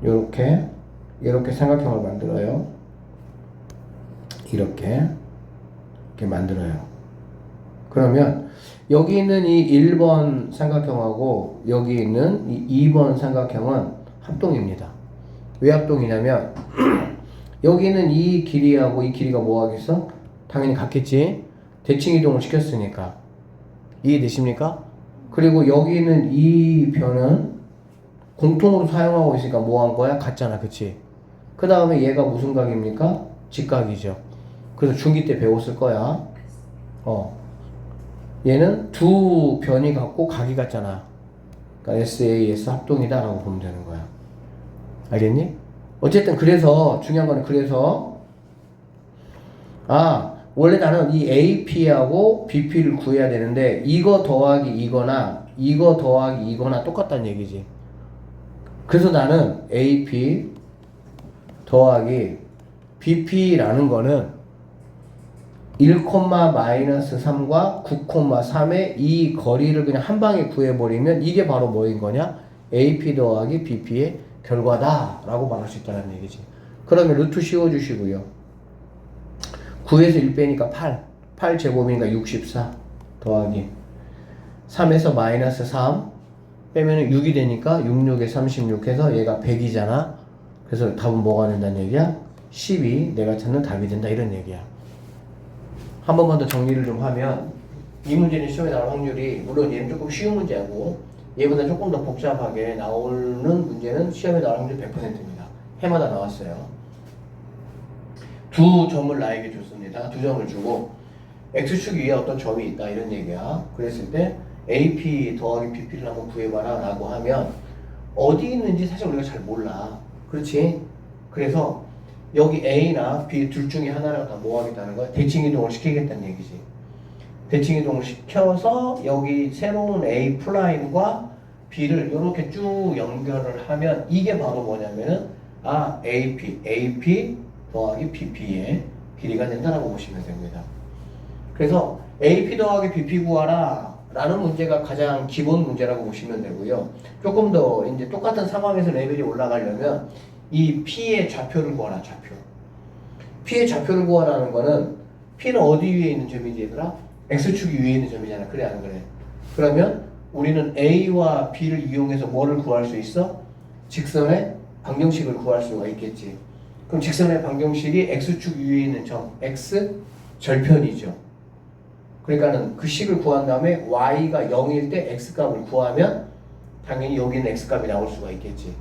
이렇게 삼각형을 만들어요. 이렇게 만들어요. 그러면 여기 있는 이 1번 삼각형하고 여기 있는 이 2번 삼각형은 합동입니다. 왜 합동이냐면 여기 있는 이 길이하고 이 길이가 뭐 하겠어? 당연히 같겠지. 대칭 이동을 시켰으니까. 이해되십니까? 그리고 여기 있는 이 변은 공통으로 사용하고 있으니까 뭐 한 거야? 같잖아. 그치? 그 다음에 얘가 무슨 각입니까? 직각이죠. 그래서 중2 때 배웠을 거야. 얘는 두 변이 같고 각이 같잖아. 그러니까 SAS 합동이다 라고 보면 되는 거야. 알겠니? 어쨌든 그래서 중요한 거는 그래서 원래 나는 이 AP하고 BP를 구해야 되는데 이거 더하기 이거나 이거 더하기 이거나 똑같다는 얘기지. 그래서 나는 AP 더하기 BP라는 거는 1,-3과 9,3의 이 거리를 그냥 한 방에 구해버리면 이게 바로 뭐인 거냐? AP 더하기 BP의 결과다 라고 말할 수 있다는 얘기지. 그러면 루트 씌워주시고요. 9에서 1 빼니까 8 제곱이니까 64 더하기 3에서 마이너스 3 빼면 6이 되니까 66에 36 해서 얘가 100이잖아. 그래서 답은 뭐가 된다는 얘기야? 10이 내가 찾는 답이 된다 이런 얘기야. 한 번만 더 정리를 좀 하면 이 문제는 시험에 나올 확률이 물론 얘는 조금 쉬운 문제고 얘보다 조금 더 복잡하게 나오는 문제는 시험에 나올 확률 100%입니다. 해마다 나왔어요. 두 점을 나에게 줬습니다. 두 점을 주고 X축 위에 어떤 점이 있다 이런 얘기야. 그랬을 때 AP 더하기 BP를 한번 구해봐라 라고 하면 어디 있는지 사실 우리가 잘 몰라. 그렇지? 그래서 여기 A나 B 둘 중에 하나를 갖다 뭐 하겠다는 거야? 대칭 이동을 시키겠다는 얘기지. 대칭 이동을 시켜서 여기 새로운 A 플라임과 B를 이렇게 쭉 연결을 하면 이게 바로 뭐냐면은 AP 더하기 BP의 길이가 된다라고 보시면 됩니다. 그래서 AP 더하기 BP 구하라 라는 문제가 가장 기본 문제라고 보시면 되고요. 조금 더 이제 똑같은 상황에서 레벨이 올라가려면 이 P의 좌표를 구하라. 좌표. P의 좌표를 구하라는 거는 P는 어디 위에 있는 점이지 얘들아? X축이 위에 있는 점이잖아. 그래 안 그래? 그러면 우리는 A와 B를 이용해서 뭐를 구할 수 있어? 직선의 방정식을 구할 수가 있겠지. 그럼 직선의 방정식이 X축 위에 있는 점 X 절편이죠. 그러니까는 그 식을 구한 다음에 Y가 0일 때 X값을 구하면 당연히 여기는 X값이 나올 수가 있겠지.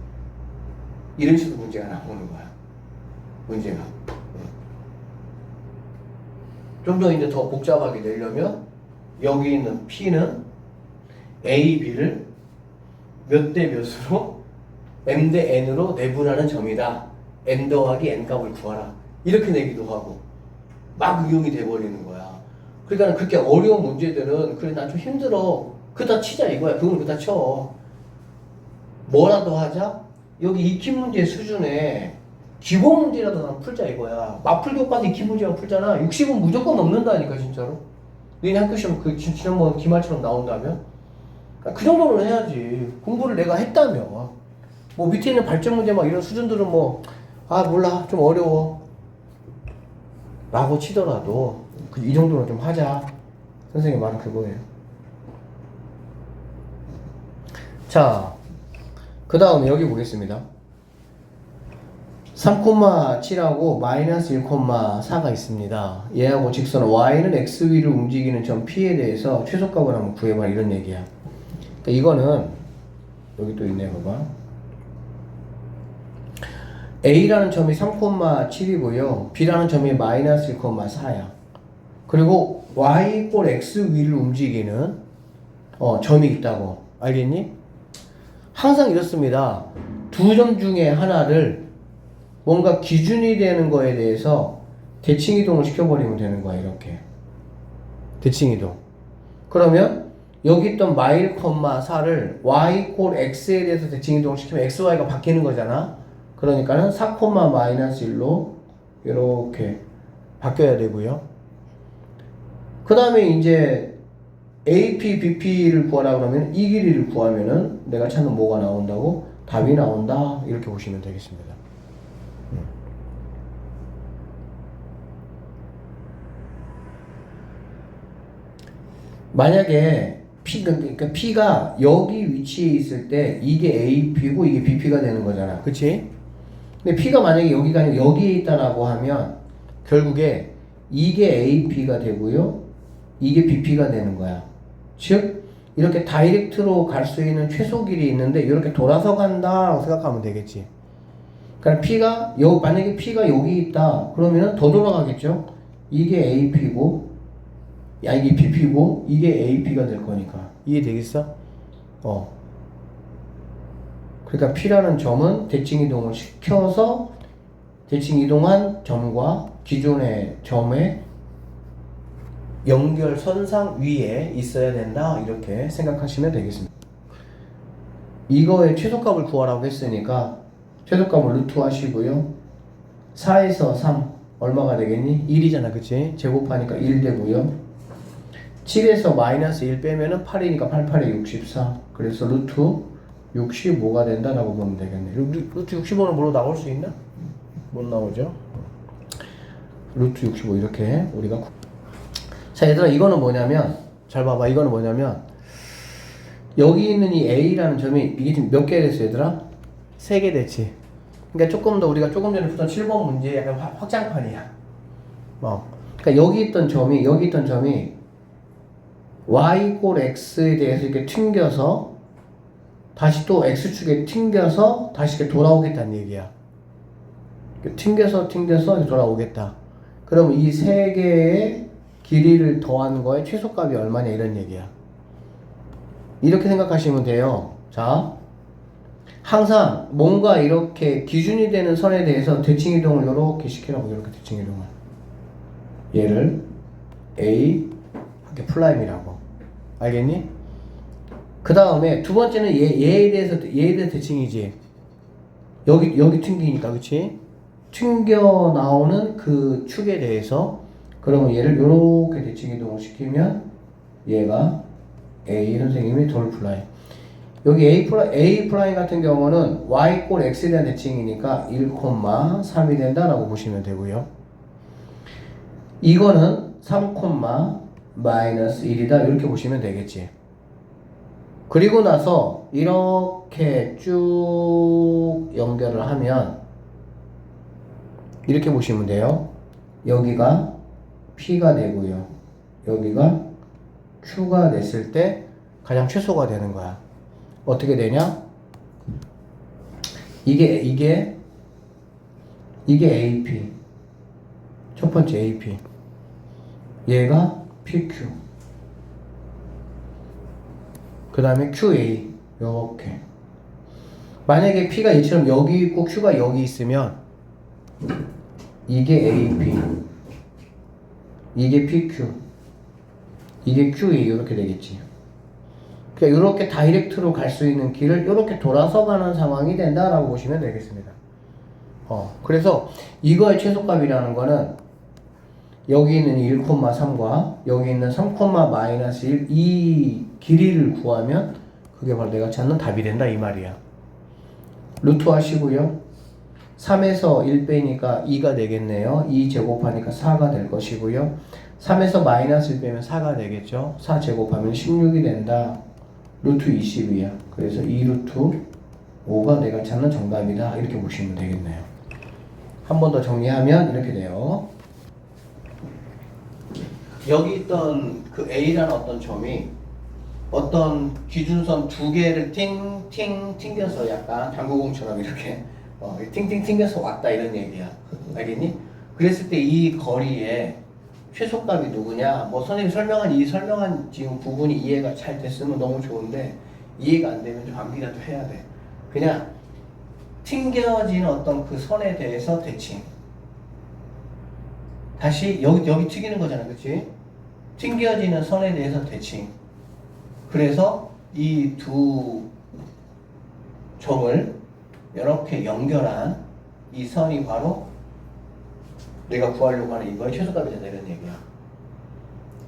이런 식으로 문제가 나오는 거야. 문제가. 좀 더 이제 더 복잡하게 내려면 여기 있는 P는 A, B를 몇 대 몇으로 M 대 N으로 내분하는 점이다. M 더하기 N 값을 구하라. 이렇게 내기도 하고 막 응용이 돼버리는 거야. 그러니까 그렇게 어려운 문제들은 그래 난 좀 힘들어. 그다 치자 이거야. 그건 그다 쳐. 뭐라도 하자. 여기 익히 문제 수준에 기본 문제라도 난 풀자 이거야. 맞풀 교과서 익히 문제만 풀잖아. 60은 무조건 넘는다니까 진짜로. 너네 학교 시험 그 지난번 기말처럼 나온다면 그 정도는 해야지. 공부를 내가 했다며. 뭐 밑에 있는 발전 문제 막 이런 수준들은 뭐 몰라 좀 어려워 라고 치더라도 이 정도는 좀 하자. 선생님 말은 그거예요. 자, 그 다음에 여기 보겠습니다. 3,7하고 마이너스 1,4가 있습니다. 얘하고 직선 y는 x 위를 움직이는 점 p에 대해서 최소값을 한번 구해봐 이런 얘기야. 그러니까 이거는 여기 또 있네 봐봐. A라는 점이 3,7이고요. B라는 점이 마이너스 1,4야. 그리고 y 꼴 x 위를 움직이는 점이 있다고. 알겠니? 항상 이렇습니다. 두 점 중에 하나를 뭔가 기준이 되는 거에 대해서 대칭 이동을 시켜버리면 되는 거야. 이렇게 대칭 이동. 그러면 여기 있던 마일, 4를 y 꼴 x에 대해서 대칭 이동을 시키면 x, y가 바뀌는 거잖아. 그러니까는 4, 마이너스 1로 이렇게 바뀌어야 되고요. 그 다음에 이제 AP, BP를 구하라 그러면 이 길이를 구하면은 내가 찾는 뭐가 나온다고? 답이 나온다. 이렇게 보시면 되겠습니다. 만약에 그러니까 P가 여기 위치에 있을 때 이게 AP고 이게 BP가 되는 거잖아. 그치? 근데 P가 만약에 여기가 아니고 여기에 있다라고 하면 결국에 이게 AP가 되고요. 이게 BP가 되는 거야. 즉 이렇게 다이렉트로 갈 수 있는 최소 길이 있는데 이렇게 돌아서 간다라고 생각하면 되겠지. 그러니까 만약에 P가 여기 있다 그러면은 더 돌아가겠죠. 이게 AP고 이게 BP고 이게 AP가 될 거니까. 이해되겠어? 그러니까 P라는 점은 대칭 이동을 시켜서 대칭 이동한 점과 기존의 점의 연결선상 위에 있어야 된다. 이렇게 생각하시면 되겠습니다. 이거의 최소값을 구하라고 했으니까 최소값을 루트 하시고요. 4에서 3 얼마가 되겠니? 1이잖아. 그치? 제곱하니까 1 되고요. 7에서 마이너스 1 빼면은 8이니까 88에 64. 그래서 루트 65가 된다라고 보면 되겠네. 루트 65는 뭐로 나올 수 있나? 못 나오죠? 루트 65 이렇게 우리가. 자, 얘들아, 이거는 뭐냐면, 잘 봐봐. 이거는 뭐냐면, 여기 있는 이 A라는 점이, 이게 지금 몇 개 됐어, 얘들아? 3개 됐지. 그러니까 조금 더 우리가 조금 전에 푸던 7번 문제의 약간 확장판이야. 그러니까 여기 있던 점이 y 꼴 x에 대해서 이렇게 튕겨서 다시 또 x축에 튕겨서 다시 이렇게 돌아오겠다는 얘기야. 튕겨서 돌아오겠다. 그럼 이 세 개의 길이를 더하는 거에 최소값이 얼마냐 이런 얘기야. 이렇게 생각하시면 돼요. 자, 항상 뭔가 이렇게 기준이 되는 선에 대해서 대칭 이동을 이렇게 시키라고. 이렇게 대칭 이동을. 얘를 A 이렇게 플라임이라고. 알겠니? 그 다음에 두 번째는 얘에 대해서 대칭이지. 여기 튕기니까, 그치? 튕겨 나오는 그 축에 대해서, 그러면 얘를 요렇게 대칭 이동을 시키면 얘가 A 선생님이 돌 플라임. 여기 A 플라임 같은 경우는 y 꼴 x에 대한 대칭이니까 1,3이 된다라고 보시면 되고요. 이거는 3, 마이너스 1이다 이렇게 보시면 되겠지. 그리고 나서 이렇게 쭉 연결을 하면 이렇게 보시면 돼요. 여기가 P가 되고요. 여기가 Q가 됐을 때 가장 최소가 되는 거야. 어떻게 되냐? 이게 AP. 첫 번째 AP. 얘가 PQ. 그 다음에 QA. 요렇게. 만약에 P가 얘처럼 여기 있고 Q가 여기 있으면 이게 AP. 이게 PQ. 이게 QA. 이렇게 되겠지. 그러니까 이렇게 다이렉트로 갈 수 있는 길을 이렇게 돌아서 가는 상황이 된다라고 보시면 되겠습니다. 그래서 이거의 최소값이라는 거는 여기 있는 1,3과 여기 있는 3, 마이너스 1 이 길이를 구하면 그게 바로 내가 찾는 답이 된다 이 말이야. 루트 하시고요. 3에서 1 빼니까 2가 되겠네요. 2 제곱하니까 4가 될 것이고요. 3에서 마이너스 1 빼면 4가 되겠죠. 4 제곱하면 16이 된다. 루트 20이야. 그래서 2 루트 5가 내가 찾는 정답이다. 이렇게 보시면 되겠네요. 한 번 더 정리하면 이렇게 돼요. 여기 있던 그 A라는 어떤 점이 어떤 기준선 두 개를 튕겨서 약간 당구공처럼 이렇게 튕겨서 왔다 이런 얘기야. 알겠니? 그랬을 때 이 거리에 최소값이 누구냐? 뭐 선생님 설명한 지금 부분이 이해가 잘 됐으면 너무 좋은데 이해가 안 되면 좀 암기라도 해야 돼. 그냥 튕겨지는 어떤 그 선에 대해서 대칭. 다시 여기 튀기는 거잖아, 그렇지? 튕겨지는 선에 대해서 대칭. 그래서 이 두 점을 이렇게 연결한 이 선이 바로 내가 구하려고 하는 이거의 최소값이 된다 이런 얘기야.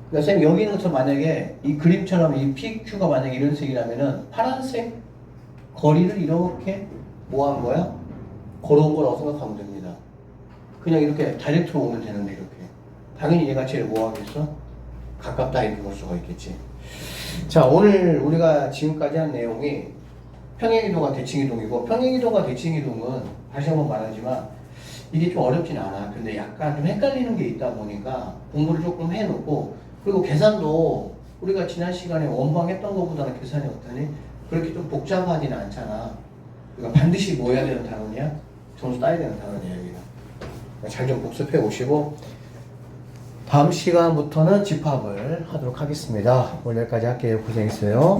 그러니까 쌤 여기 있는 것처럼 만약에 이 그림처럼 이 PQ가 만약에 이런 색이라면은 파란색 거리를 이렇게 뭐 한 거야? 걸어온 거라고 생각하면 됩니다. 그냥 이렇게 다이렉트로 오면 되는데 이렇게. 당연히 얘가 제일 뭐 하겠어? 가깝다 이렇게 볼 수가 있겠지. 자, 오늘 우리가 지금까지 한 내용이 평행이동과 대칭이동이고, 평행이동과 대칭이동은 다시 한번 말하지만 이게 좀 어렵진 않아. 근데 약간 좀 헷갈리는 게 있다 보니까 공부를 조금 해놓고, 그리고 계산도 우리가 지난 시간에 원방 했던 것보다는 계산이 어떠니? 그렇게 좀 복잡하지는 않잖아. 그러니까 반드시 뭐 해야 되는 단원이야? 점수 따야 되는 단원이야, 여기가. 잘 좀 복습해 오시고, 다음 시간부터는 집합을 하도록 하겠습니다. 오늘 여기까지 할게요. 고생했어요.